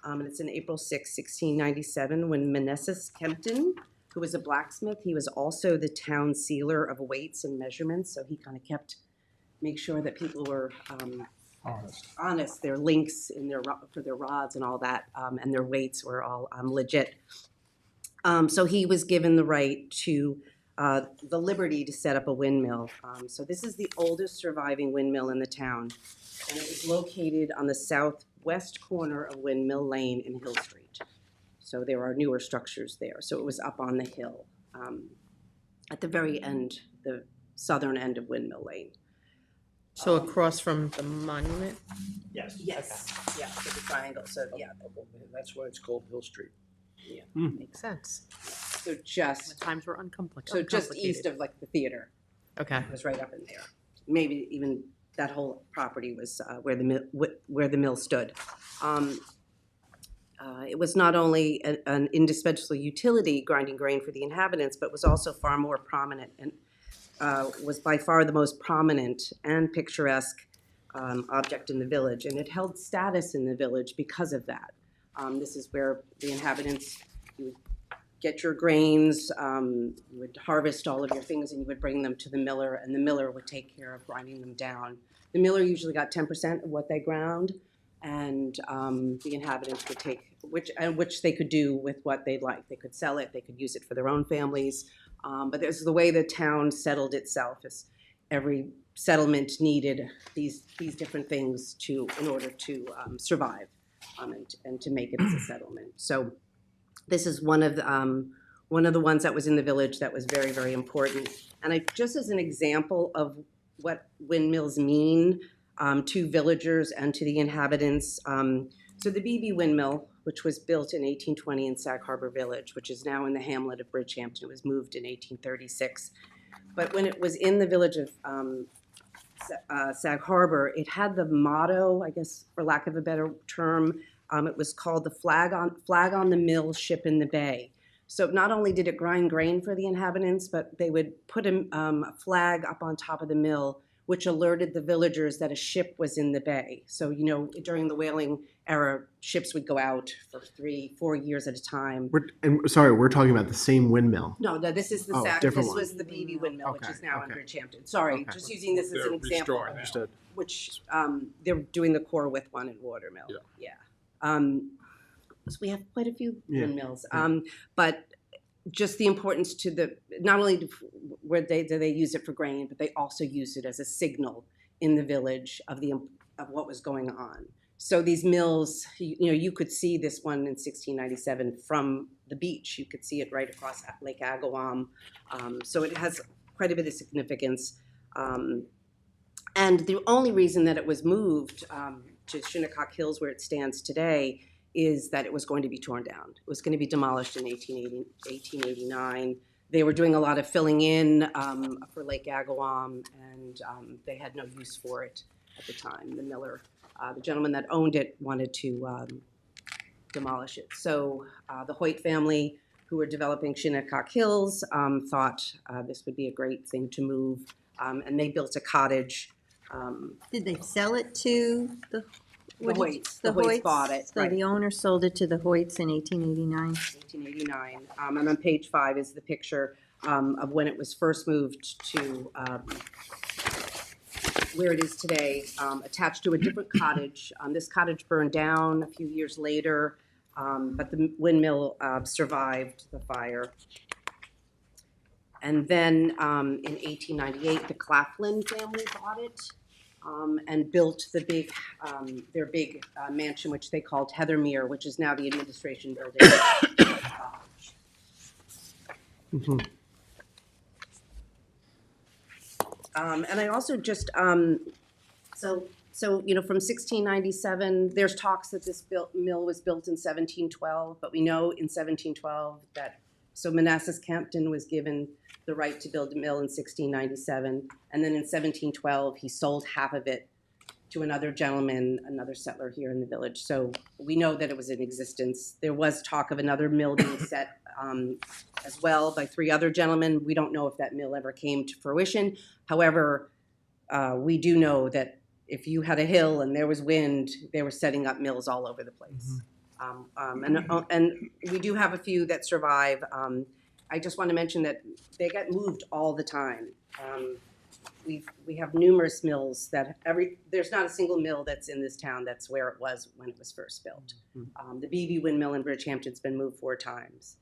and it's in April 6, 1697, when Mnessus Kempton, who was a blacksmith, he was also the town sealer of weights and measurements, so he kind of make sure that people were honest, their links in for their rods and all that, and their weights were all legit. So he was given the right to the liberty to set up a windmill. So this is the oldest surviving windmill in the town, and it was located on the southwest corner of Windmill Lane in Hill Street. So there are newer structures there. So it was up on the hill at the very end, the southern end of Windmill Lane.
So across from the monument?
Yes.
Yes, yeah, with the triangle, so yeah.
That's why it's called Hill Street.
Yeah.
Makes sense.
So just,
Times were uncomplicated.
so just east of like the theater.
Okay.
It was right up in there. Maybe even that whole property was where the mill stood. It was not only an indispensable utility, grinding grain for the inhabitants, but was also far more prominent and was by far the most prominent and picturesque object in the village. And it held status in the village because of that. This is where the inhabitants, you would get your grains, you would harvest all of your things, and you would bring them to the miller, and the miller would take care of grinding them down. The miller usually got 10% of what they ground, and the inhabitants would take, which they could do with what they'd like. They could sell it, they could use it for their own families, but this is the way the town settled itself. Is every settlement needed these different things in order to survive and to make it as a settlement. So this is one of the ones that was in the village that was very, very important. And just as an example of what windmills mean, to villagers and to the inhabitants. So the BB windmill, which was built in 1820 in Sag Harbor Village, which is now in the hamlet of Bridgehampton, it was moved in 1836. But when it was in the village of Sag Harbor, it had the motto, I guess, for lack of a better term, it was called the flag on the mill, ship in the bay. So not only did it grind grain for the inhabitants, but they would put a flag up on top of the mill, which alerted the villagers that a ship was in the bay. So, you know, during the whaling era, ships would go out for 3-4 years at a time.
We're talking about the same windmill.
No, this is the
Oh,
Sag,
different
this
one.
was the BB windmill, which
Okay,
is now in
okay.
Bridgehampton. Sorry,
Okay.
just using this as an
They're
example.
restoring now.
Understood.
Which they're doing the core with one in Watermill. Yeah. So we have quite a few
Yeah.
windmills. But just the importance to not only do they use it for grain, but they also use it as a signal in the village of what was going on. So these mills, you could see this one in 1697 from the beach. You could see it right across Lake Agawam. So it has quite a bit of significance. And the only reason that it was moved to Shinnecock Hills, where it stands today, is that it was going to be torn down. It was going to be demolished in 1889. They were doing a lot of filling in for Lake Agawam, and they had no use for it at the time. The gentleman that owned it wanted to demolish it. So the Hoyt family, who were developing Shinnecock Hills, thought this would be a great thing to move, and they built a cottage.
Did they sell it to the
Hoyts? The Hoyts bought it.
So the owner sold it to the Hoyts in 1889.
1889. And on page 5 is the picture of when it was first moved to where it is today, attached to a different cottage. This cottage burned down a few years later, but the windmill survived the fire. And then in 1898, the Claflin family bought it and built their big mansion, which they called Heathermere, which is now the administration building.
Mm-hmm.
And I also just, so from 1697, there's talks that this mill was built in 1712, but we know in 1712 so Manassas Campton was given the right to build a mill in 1697, and then in 1712, he sold half of it to another gentleman, another settler here in the village. So we know that it was in existence. There was talk of another mill being set as well by 3 other gentlemen. We don't know if that mill ever came to fruition. However, we do know that if you had a hill and there was wind, they were setting up mills all over the place. And we do have a few that survive. I just want to mention that they get moved all the time. We have numerous mills there's not a single mill that's in this town that's where it was when it was first built. The BB windmill in Bridgehampton's been moved 4 times.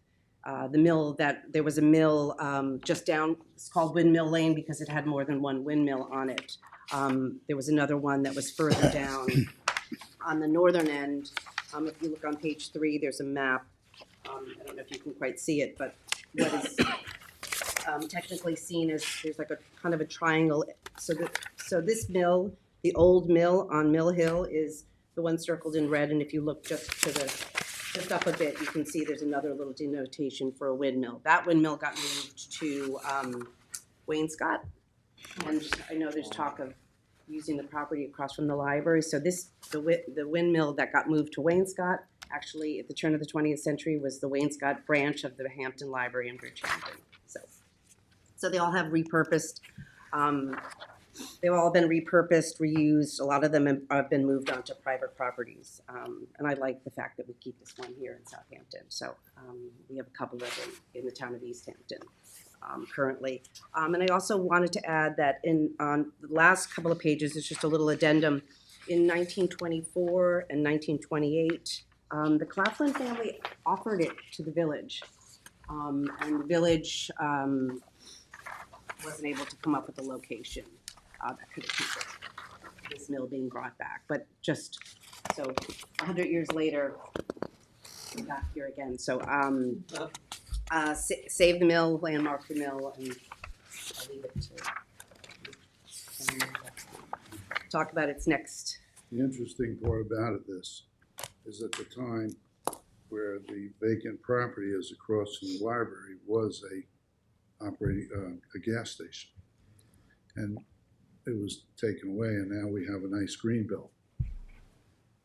There was a mill just down, it's called Windmill Lane because it had more than one windmill on it. There was another one that was further down on the northern end. If you look on page 3, there's a map. I don't know if you can quite see it, but what is technically seen as there's like a kind of a triangle. So this mill, the old mill on Mill Hill, is the one circled in red. And if you look just up a bit, you can see there's another little denotation for a windmill. That windmill got moved to Wainscott, and I know there's talk of using the property across from the library. So the windmill that got moved to Wainscott, actually at the turn of the 20th century, was the Wainscott branch of the Hampton Library in Bridgehampton. So they all have repurposed. They've all been repurposed, reused. A lot of them have been moved onto private properties. And I like the fact that we keep this one here in Southampton. So we have a couple of them in the town of East Hampton currently. And I also wanted to add that on the last couple of pages, it's just a little addendum. In 1924 and 1928, the Claflin family offered it to the village. And the village wasn't able to come up with a location that could keep this mill being brought back. But just so 100 years later, we're back here again. So save the mill, landmark the mill, and I'll leave it to. talk about its next.
The interesting part about this is at the time where the vacant property is across from the library was a gas station. And it was taken away, and now we have a nice green belt.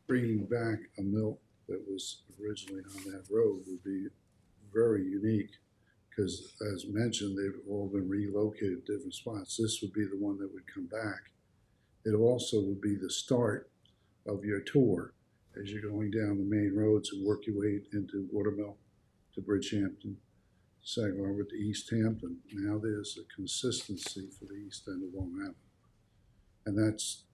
Bringing back a mill that was originally on that road would be very unique, because as mentioned, they've all been relocated to different spots. This would be the one that would come back. It also would be the start of your tour as you're going down the main roads and work your way into Watermill, to Bridgehampton, Sag Harbor, to East Hampton. Now there's a consistency for the east end of Long Island. And that's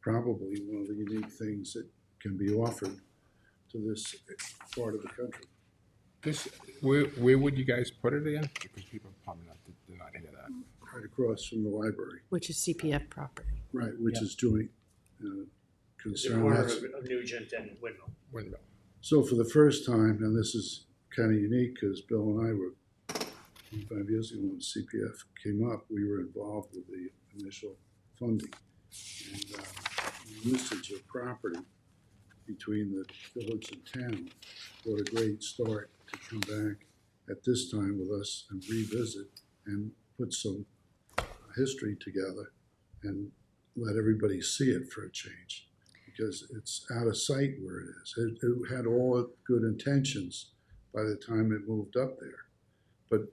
probably one of the unique things that can be offered to this part of the country.
Where would you guys put it again? Because people probably did not hear that.
Right across from the library.
Which is CPF property.
Right, which is joint
The
concern.
corner
That's-
of Nugent and Windmill.
Windmill.
So for the first time, and this is kind of unique because Bill and I were 5 years ago when CPF came up, we were involved with the initial funding. And the usage of property between the village and town brought a great start to come back at this time with us and revisit and put some history together and let everybody see it for a change, because it's out of sight where it is. It had all good intentions by the time it moved up there, but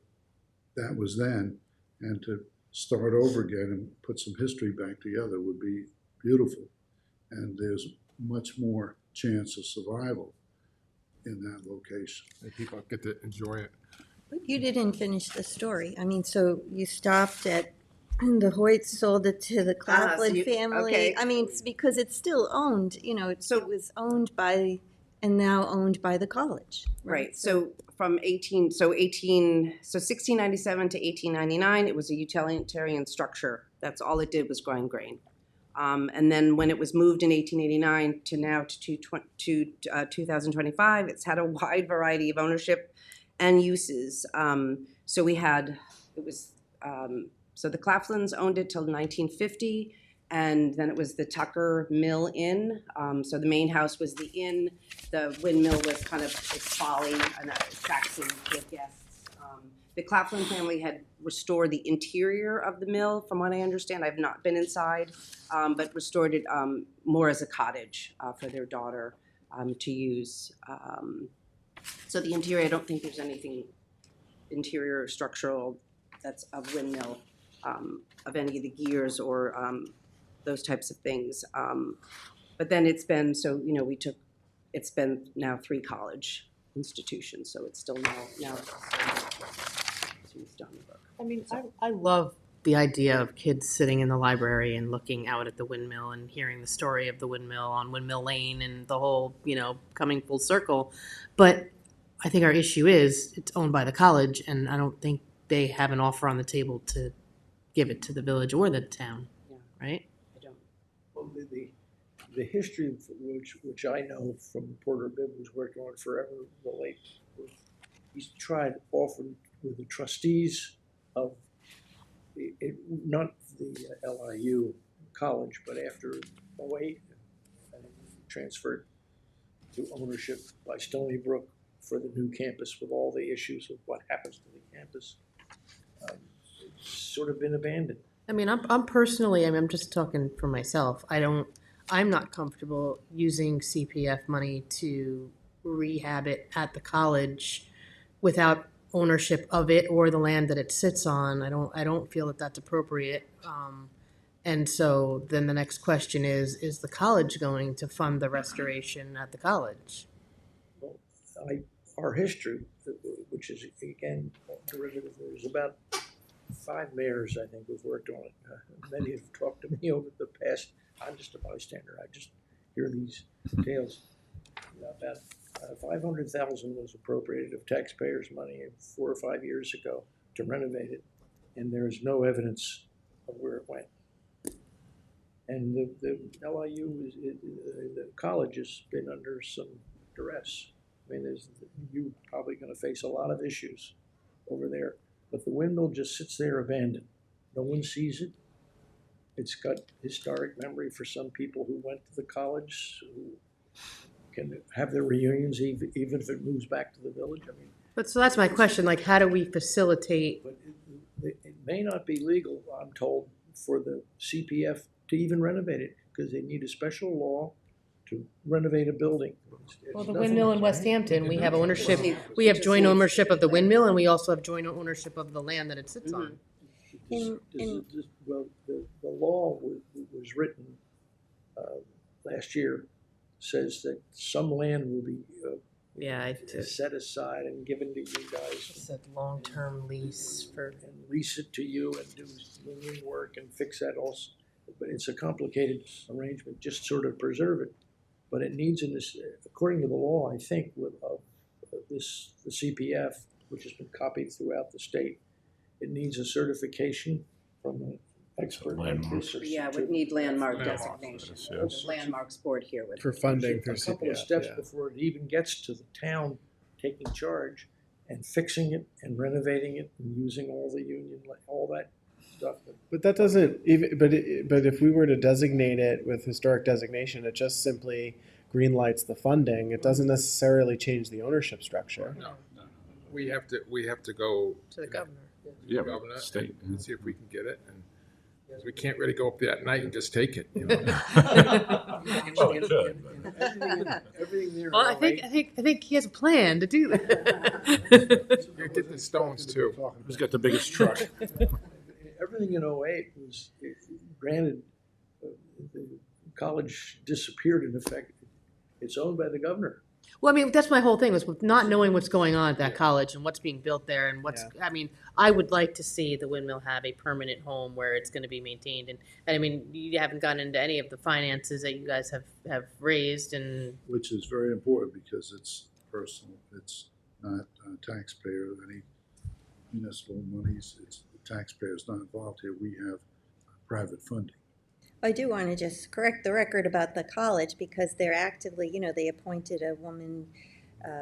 that was then, and to start over again and put some history back together would be beautiful, and there's much more chance of survival in that location.
And people get to enjoy it.
But you didn't finish the story. I mean, so you stopped at, and the Hoyts sold it to the
so
Claflin
you-
family.
okay.
I mean, it's because it's still owned, it was owned by, and now owned by the college.
Right, so from 1697 to 1899, it was a utilitarian structure. That's all it did was grind grain. And then when it was moved in 1889 to now to 2025, it's had a wide variety of ownership and uses. So we had, so the Claflins owned it till 1950, and then it was the Tucker Mill Inn. So the main house was the inn. The windmill was kind of its folly and attracting kid guests. The Claflin family had restored the interior of the mill, from what I understand. I've not been inside, but restored it more as a cottage for their daughter to use. So the interior, I don't think there's anything interior or structural that's of windmill, of any of the gears or those types of things. But then it's been, it's been now 3 college institutions, so it's still now Donnybrook.
I mean, I love the idea of kids sitting in the library and looking out at the windmill and hearing the story of the windmill on Windmill Lane and the whole, coming full circle. But I think our issue is it's owned by the college, and I don't think they have an offer on the table to give it to the village or the town, right?
I don't.
Well, the history of which I know from Porter Bibb, who's worked on it forever, relates. He's tried often with the trustees of not the LIU college, but after 08, transferred to ownership by Stony Brook for the new campus with all the issues of what happens to the campus. It's sort of been abandoned.
I mean, I'm personally, I'm just talking for myself. I'm not comfortable using CPF money to rehab it at the college without ownership of it or the land that it sits on. I don't feel that that's appropriate. And so then the next question is the college going to fund the restoration at the college?
Well, our history, which is again derivative, there's about 5 mayors, I think, who've worked on it. Many have talked to me over the past. I'm just a bystander. I just hear these tales. About 500,000 was appropriated of taxpayers' money 4 or 5 years ago to renovate it, and there is no evidence of where it went. And the LIU, the college has been under some duress. I mean, you're probably going to face a lot of issues over there, but the windmill just sits there abandoned. No one sees it. it's got historic memory for some people who went to the college, who can have their reunions even if it moves back to the village. I mean,
But so that's my question, like, how do we facilitate?
but it may not be legal, I'm told, for the CPF to even renovate it, because they need a special law to renovate a building.
Well, the
It's
windmill in
nothing-
West Hampton, we have ownership,
Well,
we have joint ownership of the windmill, and we also have joint ownership of the land that it sits on.
Well, the law was written last year, says that some land will be
Yeah, it's
set aside and given to you guys.
a long-term lease for.
And lease it to you and do wing work and fix that also. But it's a complicated arrangement, just sort of preserve it. But it needs in this, according to the law, I think, the CPF, which has been copied throughout the state, it needs a certification from an expert like this.
Yeah, would need landmark
Landmark,
designation.
yes.
The landmarks board here would.
For funding
A
through
couple of
CPF,
steps
yeah.
before it even gets to the town taking charge and fixing it and renovating it and using all the union, all that stuff.
But that doesn't even. But if we were to designate it with historic designation, it just simply green lights the funding. It doesn't necessarily change the ownership structure.
No. We have to go
To the governor.
to the governor and see if we can get it. And we can't really go up there at night and just take it, you know.
Everything there.
Well, I think he has a plan to do that.
You get the stones too.
Who's got the biggest truck?
Everything in '08 was, granted, the college disappeared in effect. It's owned by the governor.
Well, I mean, that's my whole thing, was with not knowing what's going on at that college and what's being built there and what's, I mean, I would like to see the windmill have a permanent home where it's gonna be maintained. And I mean, you haven't gotten into any of the finances that you guys have raised and.
Which is very important because it's personal, it's not taxpayer, any municipal monies, it's the taxpayer's not involved here, we have private funding.
I do want to just correct the record about the college because they're actively, they appointed a woman,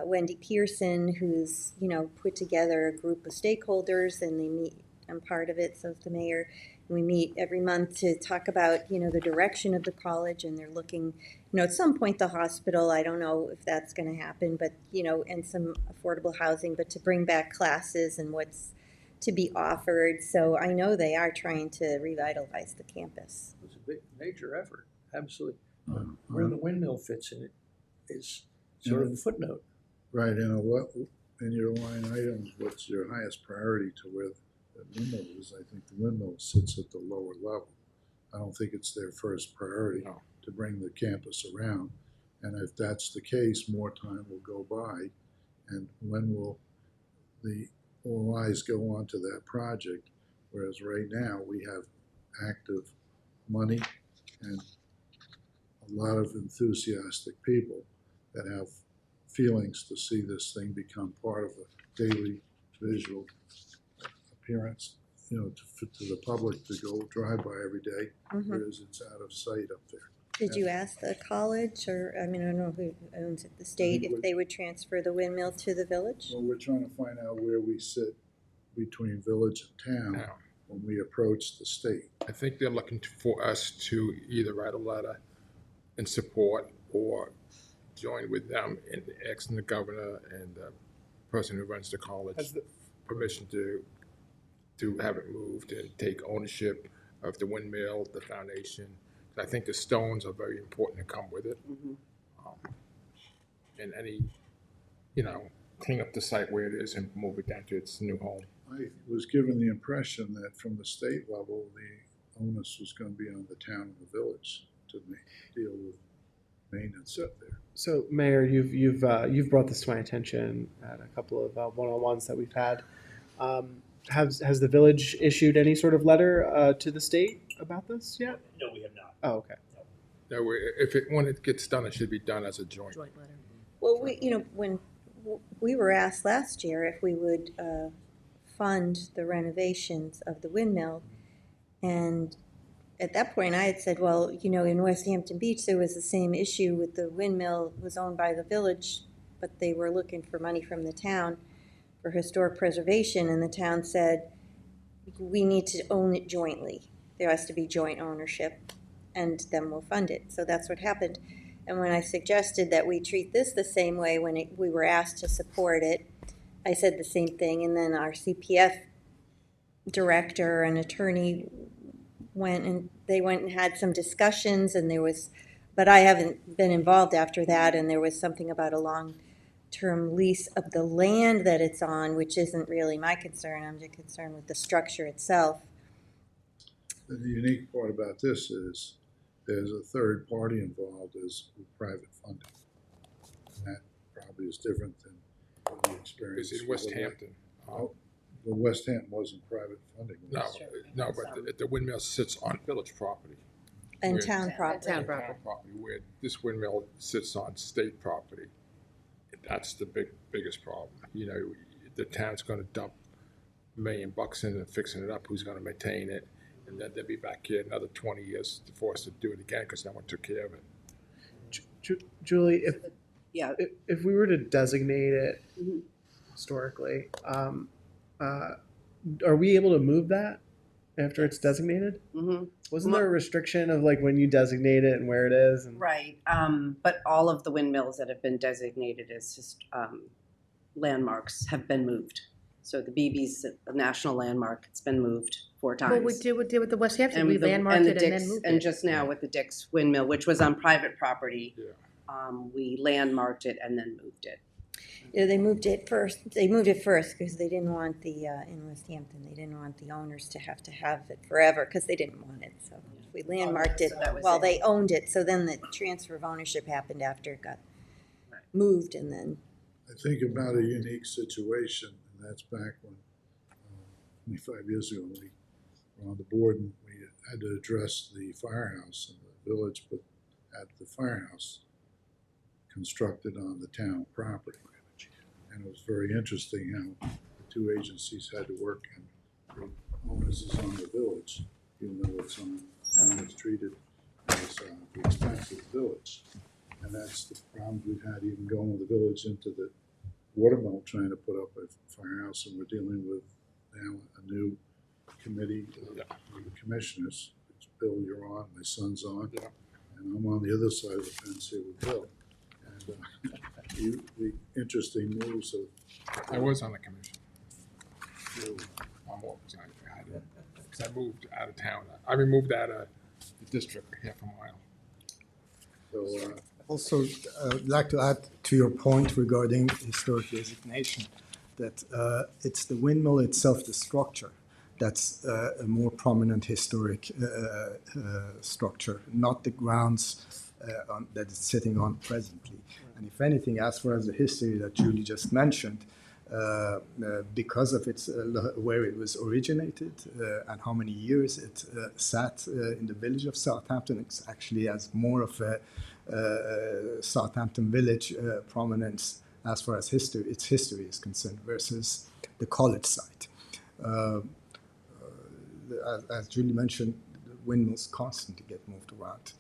Wendy Pearson, who's, put together a group of stakeholders and they meet, I'm part of it, so is the mayor. We meet every month to talk about, the direction of the college and they're looking, at some point the hospital, I don't know if that's going to happen, but, and some affordable housing, but to bring back classes and what's to be offered. So I know they are trying to revitalize the campus.
It's a big, major effort, absolutely. Where the windmill fits in it is sort of a footnote.
Right, and what, in your line items, what's your highest priority to where the windmill is? I think the windmill sits at the lower level. I don't think it's their first priority to bring the campus around. And if that's the case, more time will go by. And when will all eyes go on to that project? Whereas right now, we have active money and a lot of enthusiastic people that have feelings to see this thing become part of a daily visual appearance, to the public to go drive by every day, whereas it's out of sight up there.
Did you ask the college, or, I don't know who owns it, the state, if they would transfer the windmill to the village?
Well, we're trying to find out where we sit between village and town when we approach the state.
I think they're looking for us to either write a letter in support or join with them in asking the governor and the person who runs the college permission to have it moved and take ownership of the windmill, the foundation. I think the stones are very important to come with it. And any, clean up the site where it is and move it down to its new home.
I was given the impression that from the state level, the onus was going to be on the town and the village to deal with maintenance up there.
So, Mayor, you've brought this to my attention at a couple of one-on-ones that we've had. Has the village issued any sort of letter to the state about this yet?
No, we have not.
Oh, okay.
No, when it gets done, it should be done as a joint
letter.
Well, when we were asked last year if we would fund the renovations of the windmill, and at that point I had said, well, in West Hampton Beach there was the same issue with the windmill was owned by the village, but they were looking for money from the town for historic preservation, and the town said we need to own it jointly. there has to be joint ownership, and then we'll fund it. So that's what happened. And when I suggested that we treat this the same way when we were asked to support it, I said the same thing, and then our CPF director and attorney went and had some discussions, and but I haven't been involved after that, and there was something about a long-term lease of the land that it's on, which isn't really my concern. I'm just concerned with the structure itself.
The unique part about this is there's a third party involved as private funding. And that probably is different than what you experience.
It's in West Hampton.
The West Hampton wasn't private funding.
No, but the windmill sits on village property.
And town property.
Town property.
Where this windmill sits on state property. That's the biggest problem. You know, the town's gonna dump $1 million in and fixing it up. Who's gonna maintain it? And then they'll be back here another 20 years for us to do it again because no one took care of it.
Julie,
Yeah.
if we were to designate it historically, are we able to move that after it's designated?
Mm-hmm.
Wasn't there a restriction of like when you designate it and where it is? And...
Right, but all of the windmills that have been designated as just landmarks have been moved. So the BB's a national landmark. It's been moved 4 times.
Well, we did with the West Hampton,
And
we
the-
landmarked
and the
it and then
Dick's-
moved
And
it.
just now with the Dick's windmill, which was on private property,
Yeah.
we landmarked it and then moved it.
Yeah, they moved it first. They moved it first because they didn't want in West Hampton, they didn't want the owners to have it forever because they didn't want it. So we landmarked it
so that was
while
it.
they owned it. So then the transfer of ownership happened after it got moved, and then
I think about a unique situation, and that's back when, 25 years ago, we were on the board and we had to address the firehouse, and the village had the firehouse constructed on the town property. And it was very interesting how the 2 agencies had to work, and the onus is on the village, even though it's on town, it's treated as the expense of the village. And that's the problem we've had even going with the village into the watermill, trying to put up a firehouse, and we're dealing with now a new committee of commissioners, which Bill, you're on, my son's on, and I'm on the other side of the fence here with Bill. And the interesting moves of...
I was on the commission. Because I moved out of town. I moved out of the district half a mile.
So,
Also, I'd like to add to your point regarding historic designation, that it's the windmill itself, the structure, that's a more prominent historic structure, not the grounds that it's sitting on presently. And if anything, as far as the history that Julie just mentioned, because of its where it was originated and how many years it sat in the village of Southampton, it's actually has more of a Southampton village prominence as far as its history is concerned versus the college site. As Julie mentioned, the windmills constantly get moved around.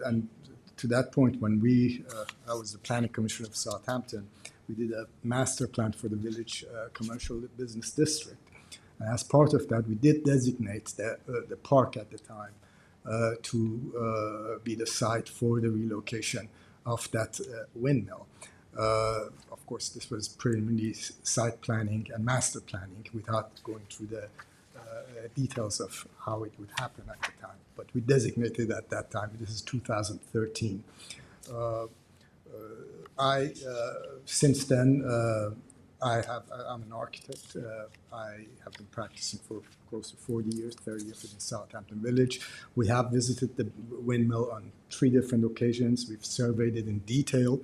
And to that point, when I was the planning commissioner of Southampton, we did a master plan for the village commercial business district. And as part of that, we did designate the park at the time to be the site for the relocation of that windmill. Of course, this was preliminary site planning and master planning without going through the details of how it would happen at the time. But we designated at that time. This is 2013. Since then, I'm an architect. I have been practicing for close to 40 years, 30 years in Southampton Village. We have visited the windmill on 3 different occasions. We've surveyed it in detail.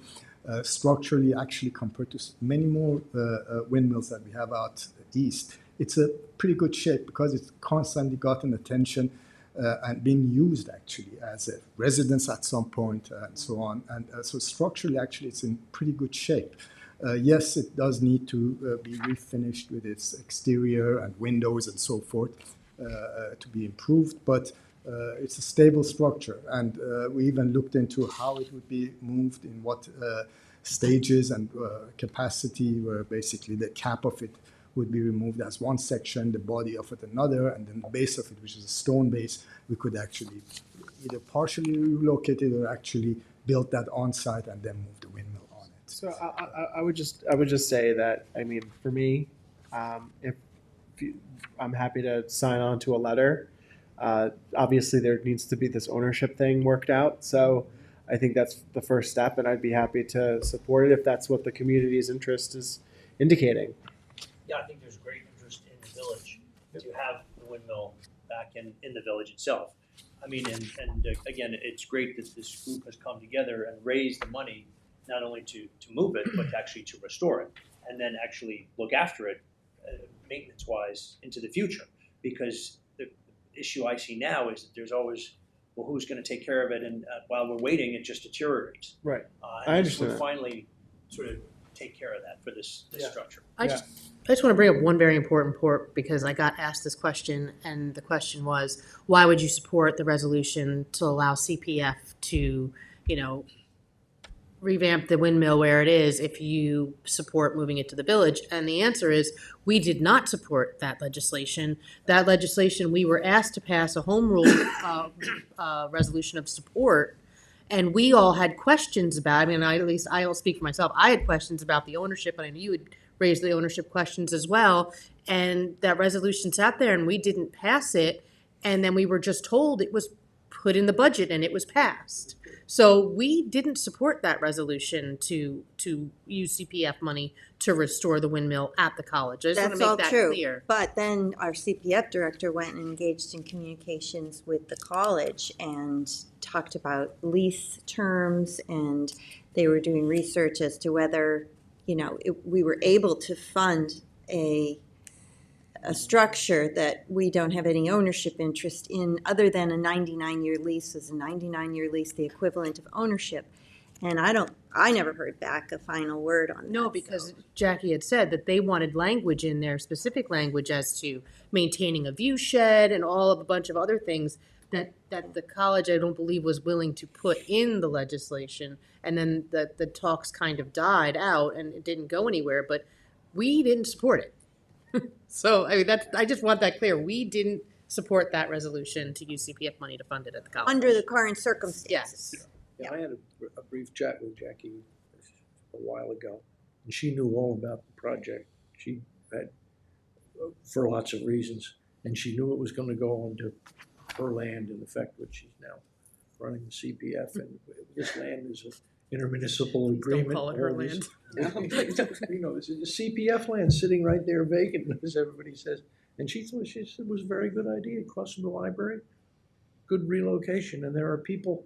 Structurally, actually, compared to many more windmills that we have out east, it's a pretty good shape because it's constantly gotten attention and being used actually as a residence at some point and so on. And so structurally, actually, it's in pretty good shape. Yes, it does need to be refinished with its exterior and windows and so forth to be improved, but it's a stable structure. And we even looked into how it would be moved, in what stages and capacity, where basically the cap of it would be removed as one section, the body of it another, and then the base of it, which is a stone base, we could actually either partially relocate it or actually build that on site and then move the windmill on it.
So I would just say that, I mean, for me, if you, I'm happy to sign on to a letter. Obviously, there needs to be this ownership thing worked out. So I think that's the first step, and I'd be happy to support it if that's what the community's interest is indicating.
Yeah, I think there's great interest in the village to have the windmill back in the village itself. I mean, and again, it's great that this group has come together and raised the money not only to move it, but actually to restore it, and then actually look after it maintenance-wise into the future. Because the issue I see now is that there's always, well, who's going to take care of it? And while we're waiting, it just deteriorates.
Right.
And
I understand.
we'll finally sort of take care of that for this structure.
I just want to bring up one very important point because I got asked this question, and the question was, why would you support the resolution to allow CPF to, revamp the windmill where it is if you support moving it to the village? And the answer is, we did not support that legislation. That legislation, we were asked to pass a home rule resolution of support, and we all had questions about, at least I'll speak for myself, I had questions about the ownership, and I knew you would raise the ownership questions as well. And that resolution sat there and we didn't pass it. And then we were just told it was put in the budget and it was passed. So we didn't support that resolution to use CPF money to restore the windmill at the college. I just want to make that clear.
But then our CPF director went and engaged in communications with the college and talked about lease terms, and they were doing research as to whether, we were able to fund a structure that we don't have any ownership interest in, other than a 99-year lease. Is a 99-year lease the equivalent of ownership? And I never heard back a final word on that.
No, because Jackie had said that they wanted language in there, specific language as to maintaining a view shed and all of a bunch of other things that the college, I don't believe, was willing to put in the legislation. And then the talks kind of died out and it didn't go anywhere, but we didn't support it. So, I just want that clear. We didn't support that resolution to use CPF money to fund it at the college.
Under the current circumstances.
Yes.
Yeah, I had a brief chat with Jackie a while ago, and she knew all about the project. She had, for lots of reasons, and she knew it was going to go onto her land, in effect, which she's now running the CPF, and this land is an intermunicipal agreement.
Don't call it her land.
This is a CPF land sitting right there vacant, as everybody says. And she said it was a very good idea, across from the library, good relocation. And there are people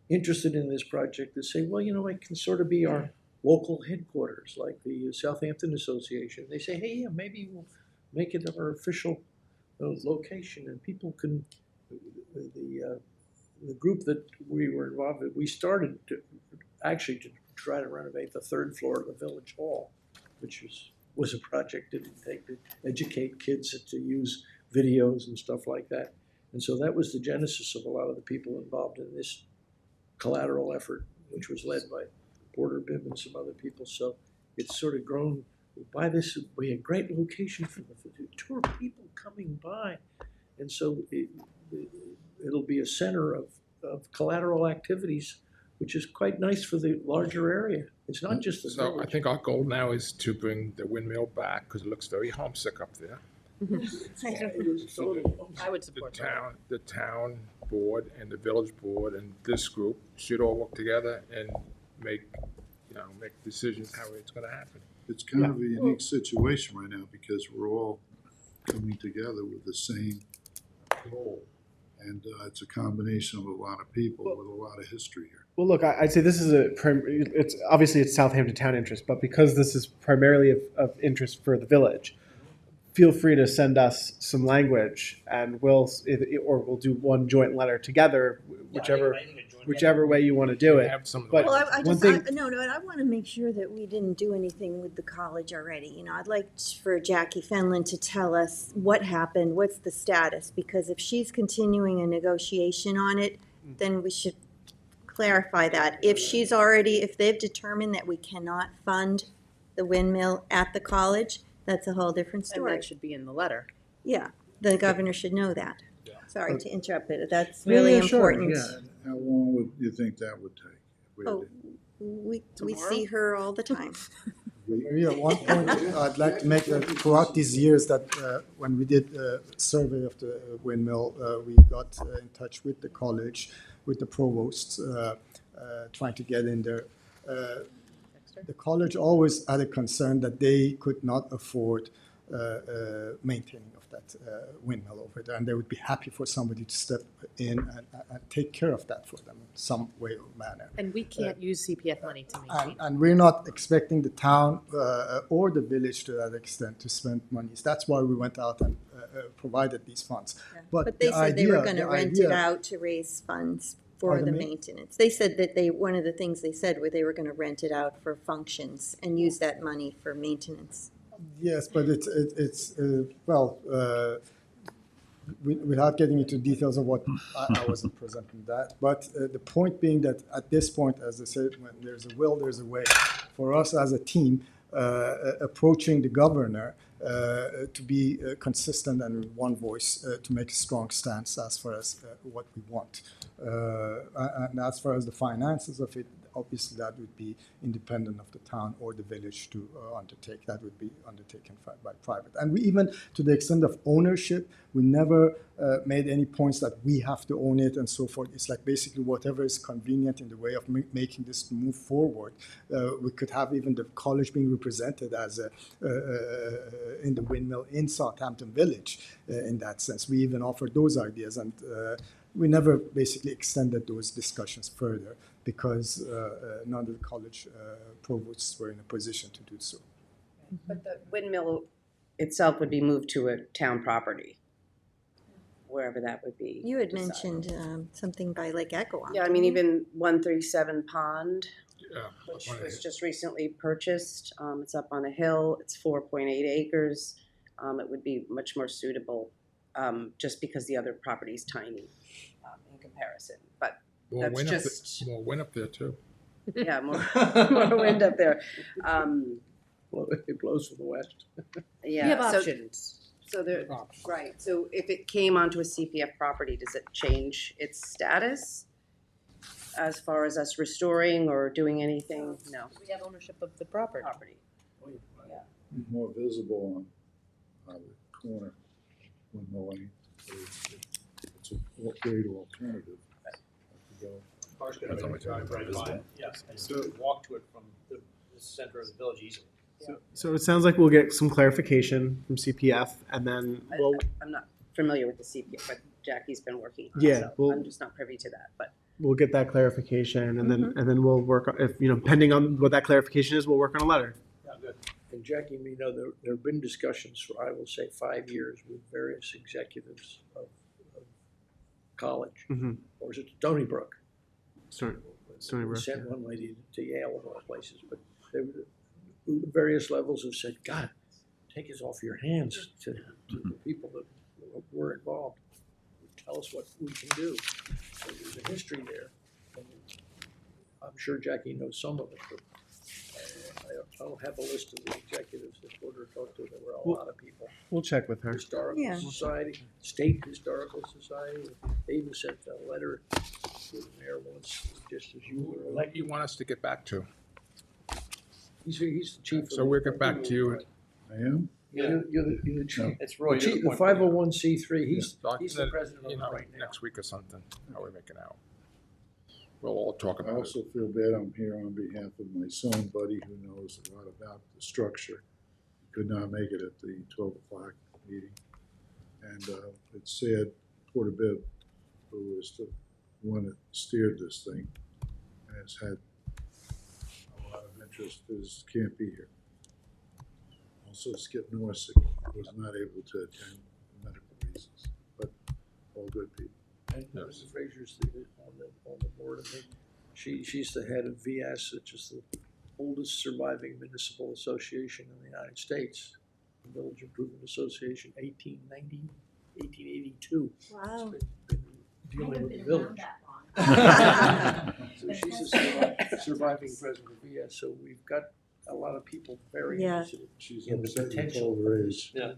interested in this project that say, well, it can sort of be our local headquarters, like the Southampton Association. They say, hey, yeah, maybe we'll make it our official location, and people can, the group that we were involved with, we started to try to renovate the third floor of the village hall, which was a project that didn't take to educate kids to use videos and stuff like that. And so that was the genesis of a lot of the people involved in this collateral effort, which was led by Porter Bibb and some other people. So it's sort of grown by this, be a great location for the tour people coming by. And so it'll be a center of collateral activities, which is quite nice for the larger area. It's not just the
So
village.
I think our goal now is to bring the windmill back because it looks very homesick up there.
I would support that.
The town board and the village board and this group should all work together and make decisions how it's going to happen.
It's kind of a unique situation right now because we're all coming together with the same goal. And it's a combination of a lot of people with a lot of history here.
Well, look, I'd say this is it's obviously it's Southampton town interest, but because this is primarily of interest for the village, feel free to send us some language, and we'll do one joint letter together, whichever way you want to do it. But
Well, I
one
just,
thing,
I want to make sure that we didn't do anything with the college already. I'd like for Jackie Fenlon to tell us what happened, what's the status, because if she's continuing a negotiation on it, then we should clarify that. If they've determined that we cannot fund the windmill at the college, that's a whole different
And
story.
that should be in the letter.
Yeah, the governor should know that. Sorry to interrupt, but that's
Yeah,
really
yeah, sure,
important.
yeah. How long would you think that would take? If we
Oh,
did-
we see her all the time.
Maria, one point I'd like to make that throughout these years that when we did a survey of the windmill, we got in touch with the college, with the provost, trying to get in there. The college always had a concern that they could not afford maintaining of that windmill over there, and they would be happy for somebody to step in and take care of that for them in some way or manner.
And we can't use CPF money to maintain.
And we're not expecting the town or the village to that extent to spend monies. That's why we went out and provided these funds.
But they said they were going to rent it
idea-
out to raise funds for
Pardon
the
me?
maintenance. They said that one of the things they said were they were going to rent it out for functions and use that money for maintenance.
Yes, but without getting into details of what I wasn't presenting that, but the point being that at this point, as I said, when there's a will, there's a way. For us as a team, approaching the governor to be consistent and in one voice to make a strong stance as far as what we want. And as far as the finances of it, obviously that would be independent of the town or the village to undertake. That would be undertaken by private. And we even, to the extent of ownership, we never made any points that we have to own it and so forth. It's like basically whatever is convenient in the way of making this move forward. We could have even the college being represented as in the windmill in Southampton Village in that sense. We even offered those ideas, and we never basically extended those discussions further because none of the college provosts were in a position to do so.
But the windmill itself would be moved to a town property, wherever that would be.
You had
decided.
mentioned something by Lake Ecowa.
Yeah, I mean, even 137 Pond,
Yeah.
which was just recently purchased. It's up on a hill. It's 4.8 acres. It would be much more suitable just because the other property is tiny in comparison. But
More
that's
wind
just,
more wind up there too.
yeah, more wind up there.
It blows from the west.
Yeah.
We have
so-
options.
So there, right, so if it came onto a CPF property, does it change its status as far as us restoring or doing anything? No.
We have ownership of the property.
More visible on the corner windmill lane. It's a great alternative. to go.
Cars could
Depends how much
drive
it's
right by
visible.
it, yeah, and you could walk to it from the center of the village easily.
So it sounds like we'll get some clarification from CPF, and then we'll.
I'm not familiar with the CPF, but Jackie's been working on it,
Yeah,
so
well-
I'm just not privy to that, but.
We'll get that clarification, and then we'll work on, if depending on what that clarification is, we'll work on a letter.
Yeah, good.
And Jackie, you know, there have been discussions for, I will say, 5 years with various executives of college.
Mm-hmm.
Or is it Stony Brook?
Stony
We
Brook,
sent
yeah.
one lady to Yale of all places, but they were, various levels have said, God, take us off your hands to the people that were involved. Tell us what we can do. So there's a history there. And I'm sure Jackie knows some of it, but I don't have a list of the executives that Porter talked to. There were a lot of people.
We'll check with her.
Historical
Yeah.
Society, State Historical Society. They even sent a letter to the mayor once, just as you were
What
elected.
you want us to get back to?
He's the chief.
So we'll get back to you.
I am?
You're the chief.
It's Roy, you're the
The
point person.
501c3, he's the
Then,
president of it right now.
next week or something, how we make it out. We'll all talk
I
about it.
also feel bad I'm here on behalf of my son Buddy, who knows a lot about the structure. Could not make it at the 12 o'clock meeting. And it's sad, Porter Bibb, who was the one that steered this thing, has had a lot of interest, can't be here. Also, Skip Norsik was not able to attend for medical reasons, but all good people.
And Mrs. Frazier's on the board, I think. She's the head of VS, which is the oldest surviving municipal association in the United States. The Village Improvement Association, 1882.
Wow.
Been dealing with the village. So she's a surviving president of VS, so we've got a lot of people very
Yeah.
interested
She's
in the
upset with
potential
all
of
the
this.
raise.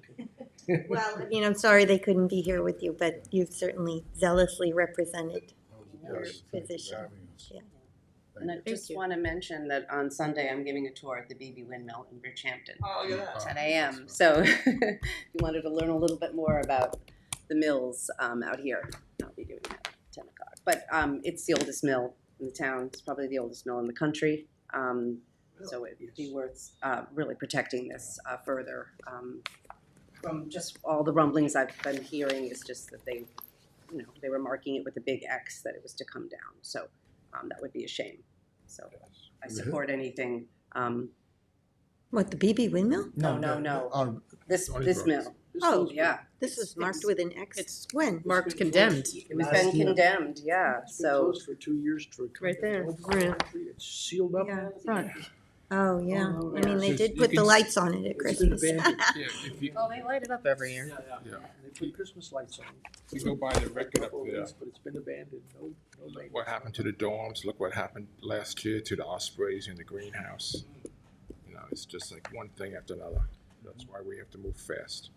Yeah.
Well, I mean, I'm sorry they couldn't be here with you, but you've certainly zealously represented your
Yes, thank you for
position.
having us.
Yeah.
And I just want to mention that on Sunday, I'm giving a tour at the BB Windmill in Bridgehampton.
Oh, look at that.
10 a.m. So if you wanted to learn a little bit more about the mills out here, I'll be doing that at 10 o'clock. But it's the oldest mill in the town. It's probably the oldest mill in the country. So it'd be worth really protecting this further. From just all the rumblings I've been hearing, is just that they were marking it with a big X, that it was to come down. So that would be a shame. So I support anything.
What, the BB windmill?
No. This mill.
Oh,
yeah.
This was marked with an X.
It's
When?
marked condemned.
It was been condemned, yeah.
It's been
So
closed for 2 years to.
Right there.
It's sealed up.
Yeah.
Front.
Oh, yeah.
Oh,
I mean, they
yeah.
did
You
put the
can-
lights on it at
It's been
Christmas.
abandoned.
Yeah, if you,
Oh, they light it up every year.
yeah.
And they put Christmas lights on.
You go by the record up there.
But it's been abandoned. No
Look
maintenance.
what happened to the dorms. Look what happened last year to the ospreys in the greenhouse. You know, it's just like one thing after another. That's why we have to move fast.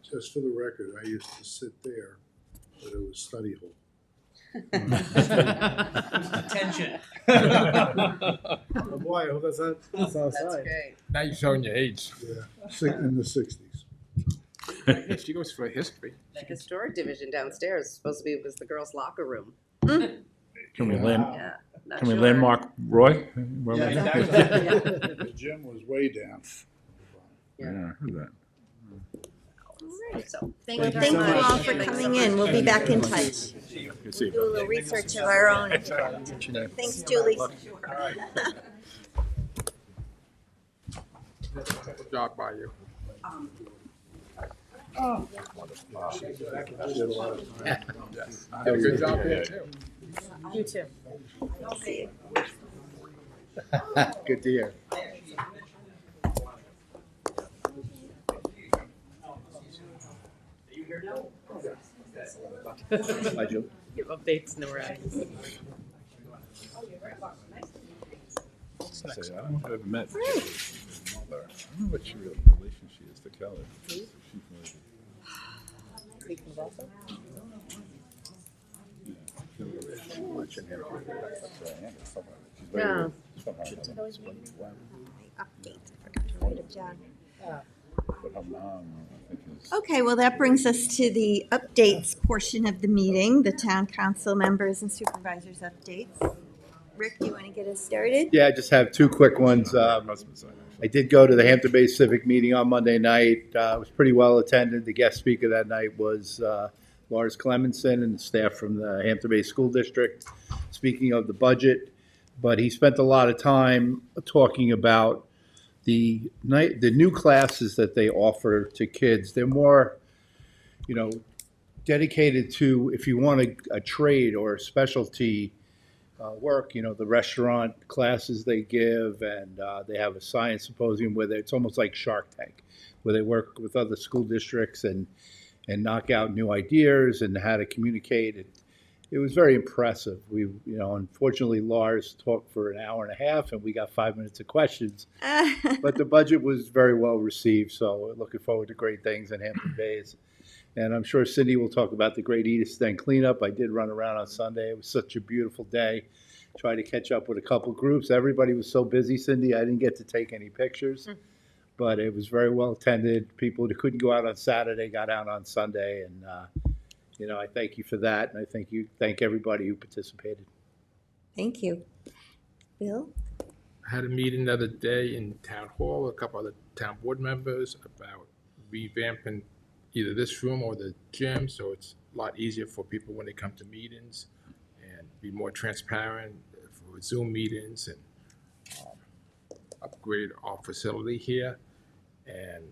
Just for the record, I used to sit there, but it was study hall.
Attention.
Oh boy, I hope that's outside.
great.
Now you're showing your age.
Yeah, in the 60s.
She goes for history.
The historic division downstairs was the girls' locker room.
Can we
Yeah. not
can we
sure.
landmark Roy?
Yeah, exactly.
The gym was way down.
Yeah, I heard that.
So
Thank you all for coming in. We'll be back in touch.
Good see
Do a little research of our own. Thanks, Julie.
Jog by you. Did a good job there too.
You too.
Good to hear. Hi, Joe.
Give updates and we're out.
Say, I don't know if I've ever met her mother. I don't know what she real relation she is to Kelly. She's maybe. Watching him.
Yeah.
Updates. I forgot to write it down.
But her mom, I think, is.
Okay, well, that brings us to the updates portion of the meeting, the town council members and supervisors updates. Rick, you want to get us started?
Yeah, I just have two quick ones. I did go to the Hampton Bay Civic meeting on Monday night. It was pretty well attended. The guest speaker that night was Lars Clemenson and the staff from the Hampton Bay School District, speaking of the budget. But he spent a lot of time talking about the new classes that they offer to kids. They're more, dedicated to, if you want a trade or a specialty work, the restaurant classes they give, and they have a science symposium where it's almost like Shark Tank, where they work with other school districts and knock out new ideas and how to communicate. It was very impressive. Unfortunately, Lars talked for an hour and a half, and we got 5 minutes of questions. But the budget was very well received, so we're looking forward to great things in Hampton Bays. And I'm sure Cindy will talk about the Great East End cleanup. I did run around on Sunday. It was such a beautiful day. Tried to catch up with a couple groups. Everybody was so busy, Cindy, I didn't get to take any pictures. But it was very well attended. People who couldn't go out on Saturday got out on Sunday, and I thank you for that, and I thank everybody who participated.
Thank you. Bill?
I had a meeting the other day in Town Hall, with a couple other town board members about revamping either this room or the gym, so it's a lot easier for people when they come to meetings, and be more transparent for Zoom meetings, and upgrade our facility here. And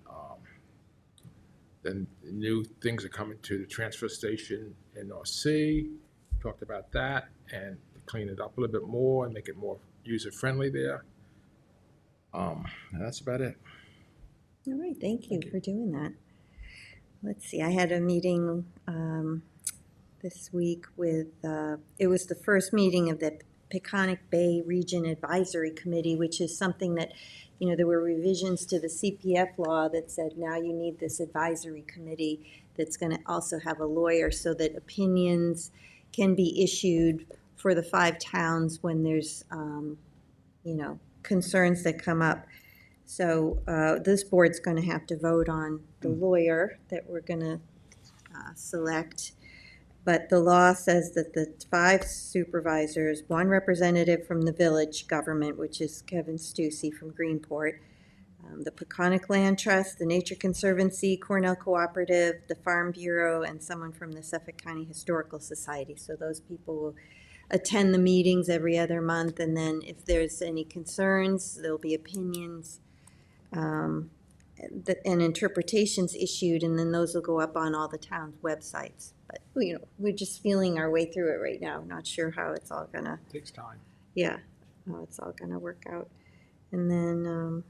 then new things are coming to the transfer station in North Sea. Talked about that, and clean it up a little bit more and make it more user-friendly there. And that's about it.
All right, thank you for doing that. Let's see, I had a meeting this week with, it was the first meeting of the Peconic Bay Region Advisory Committee, which is something that, you know, there were revisions to the CPF law that said now you need this advisory committee that's going to also have a lawyer so that opinions can be issued for the 5 towns when there's, you know, concerns that come up. So this board's going to have to vote on the lawyer that we're going to select. But the law says that the 5 supervisors, 1 representative from the village government, which is Kevin Stussy from Greenport, the Peconic Land Trust, the Nature Conservancy, Cornell Cooperative, the Farm Bureau, and someone from the Suffolk County Historical Society. So those people will attend the meetings every other month, and then if there's any concerns, there'll be opinions and interpretations issued, and then those will go up on all the town's websites. But, you know, we're just feeling our way through it right now. Not sure how it's all gonna.
Takes time.
Yeah, how it's all gonna work out. And then,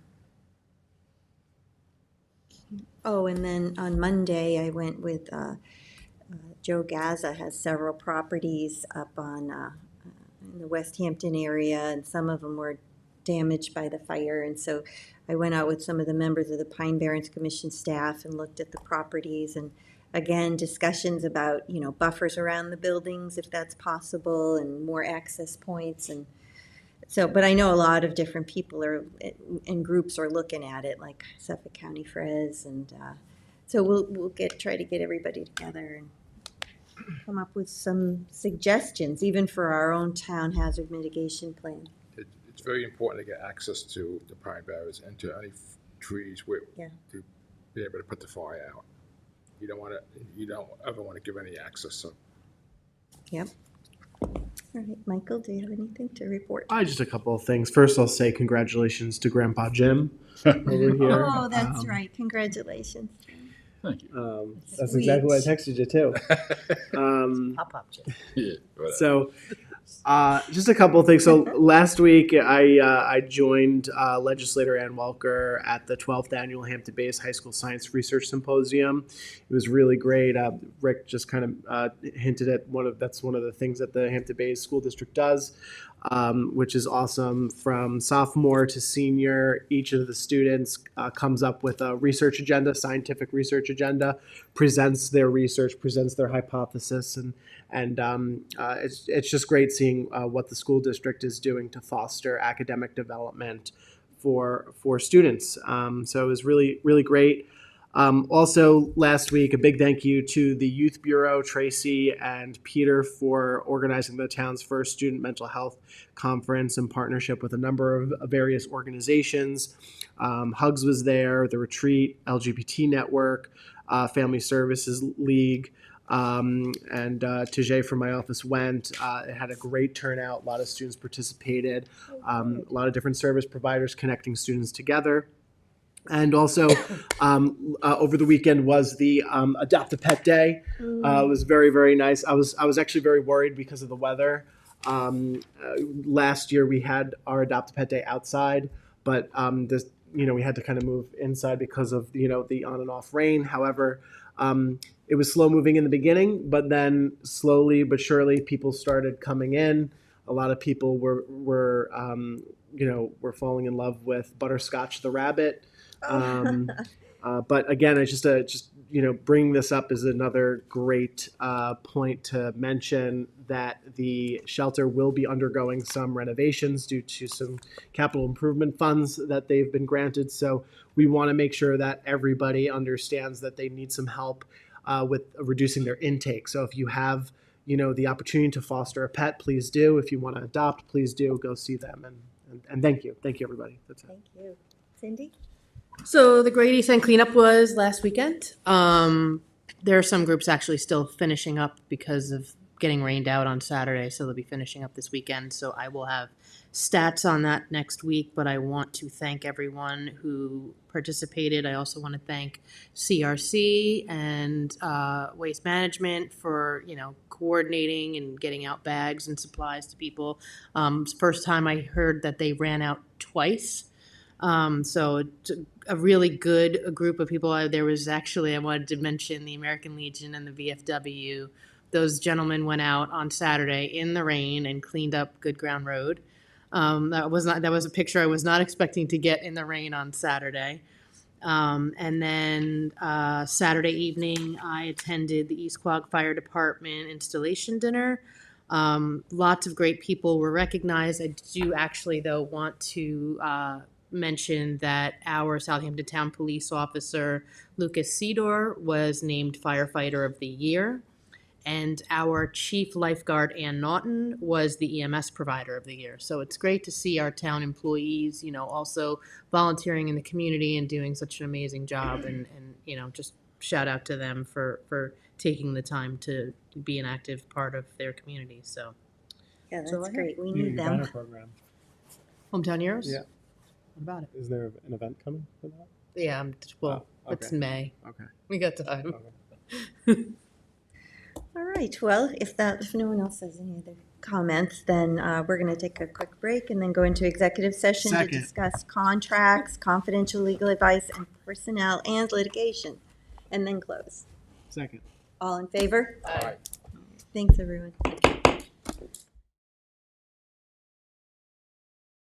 and then on Monday, I went with Joe Gaza has several properties up on in the West Hampton area, and some of them were damaged by the fire. And so I went out with some of the members of the Pine Barrens Commission staff and looked at the properties, and again, discussions about, you know, buffers around the buildings if that's possible, and more access points. And so, but I know a lot of different people are and groups are looking at it, like Suffolk County Friends, and so we'll try to get everybody together and come up with some suggestions, even for our own town hazard mitigation plan.
It's very important to get access to the pine barrens and to any trees to be able to put the fire out. You don't ever want to give any access. So.
Yep. All right, Michael, do you have anything to report?
Just a couple of things. First, I'll say congratulations to Grandpa Jim over here.
Oh, that's right. Congratulations.
Thank you.
That's exactly what I texted you too.
Pop-up, Jim.
Yeah, whatever.
So, just a couple of things. So last week, I joined legislator Ann Welker at the 12th annual Hampton Bays High School Science Research Symposium. It was really great. Rick just kind of hinted at that's one of the things that the Hampton Bays School District does, which is awesome. From sophomore to senior, each of the students comes up with a research agenda, scientific research agenda, presents their research, presents their hypothesis, and it's just great seeing what the school district is doing to foster academic development for students. So it was really, really great. Also, last week, a big thank you to the Youth Bureau, Tracy and Peter, for organizing the town's first student mental health conference in partnership with a number of various organizations. Hugs was there, the Retreat, LGBT Network, Family Services League, and Tijay from my office went. It had a great turnout. A lot of students participated. A lot of different service providers connecting students together. And also, over the weekend was the Adopt a Pet Day. It was very, very nice. I was actually very worried because of the weather. Last year we had our Adopt a Pet Day outside, but we had to kind of move inside because of the on and off rain. However, it was slow moving in the beginning, but then slowly but surely people started coming in. A lot of people were falling in love with Butterscotch the rabbit. But again, I just bringing this up is another great point to mention that the shelter will be undergoing some renovations due to some capital improvement funds that they've been granted. So we want to make sure that everybody understands that they need some help with reducing their intake. So if you have the opportunity to foster a pet, please do. If you want to adopt, please do. Go see them. And thank you everybody. That's it.
Thank you, Cindy.
So the Great East End cleanup was last weekend. There are some groups actually still finishing up because of getting rained out on Saturday, so they'll be finishing up this weekend. So I will have stats on that next week, but I want to thank everyone who participated. I also want to thank CRC and Waste Management for, coordinating and getting out bags and supplies to people. First time I heard that they ran out twice. So it's a really good group of people. There was actually, I wanted to mention the American Legion and the VFW those gentlemen went out on Saturday in the rain and cleaned up Good Ground Road. That was a picture I was not expecting to get in the rain on Saturday. And then Saturday evening, I attended the East Quogue Fire Department installation dinner. Lots of great people were recognized. I do actually, though, want to mention that our Southampton Town Police Officer, Lucas Sedor, was named Firefighter of the Year. And our Chief Lifeguard, Ann Naughton, was the EMS Provider of the Year. So it's great to see our town employees, also volunteering in the community and doing such an amazing job. And just shout out to them for taking the time to be an active part of their community. So
Yeah, that's
So I
great. We
Your
need them.
banner program.
Hometown Heroes?
Yeah.
What about it?
Is there an event coming for that?
Yeah, it's
okay.
May.
Okay.
We got time.
All right, well, if no one else has any other comments, then we're going to take a quick break and then go into executive session to
Second.
discuss contracts, confidential legal advice, and personnel and litigation, and then close.
Second.
All in favor?
Aye.
Thanks, everyone.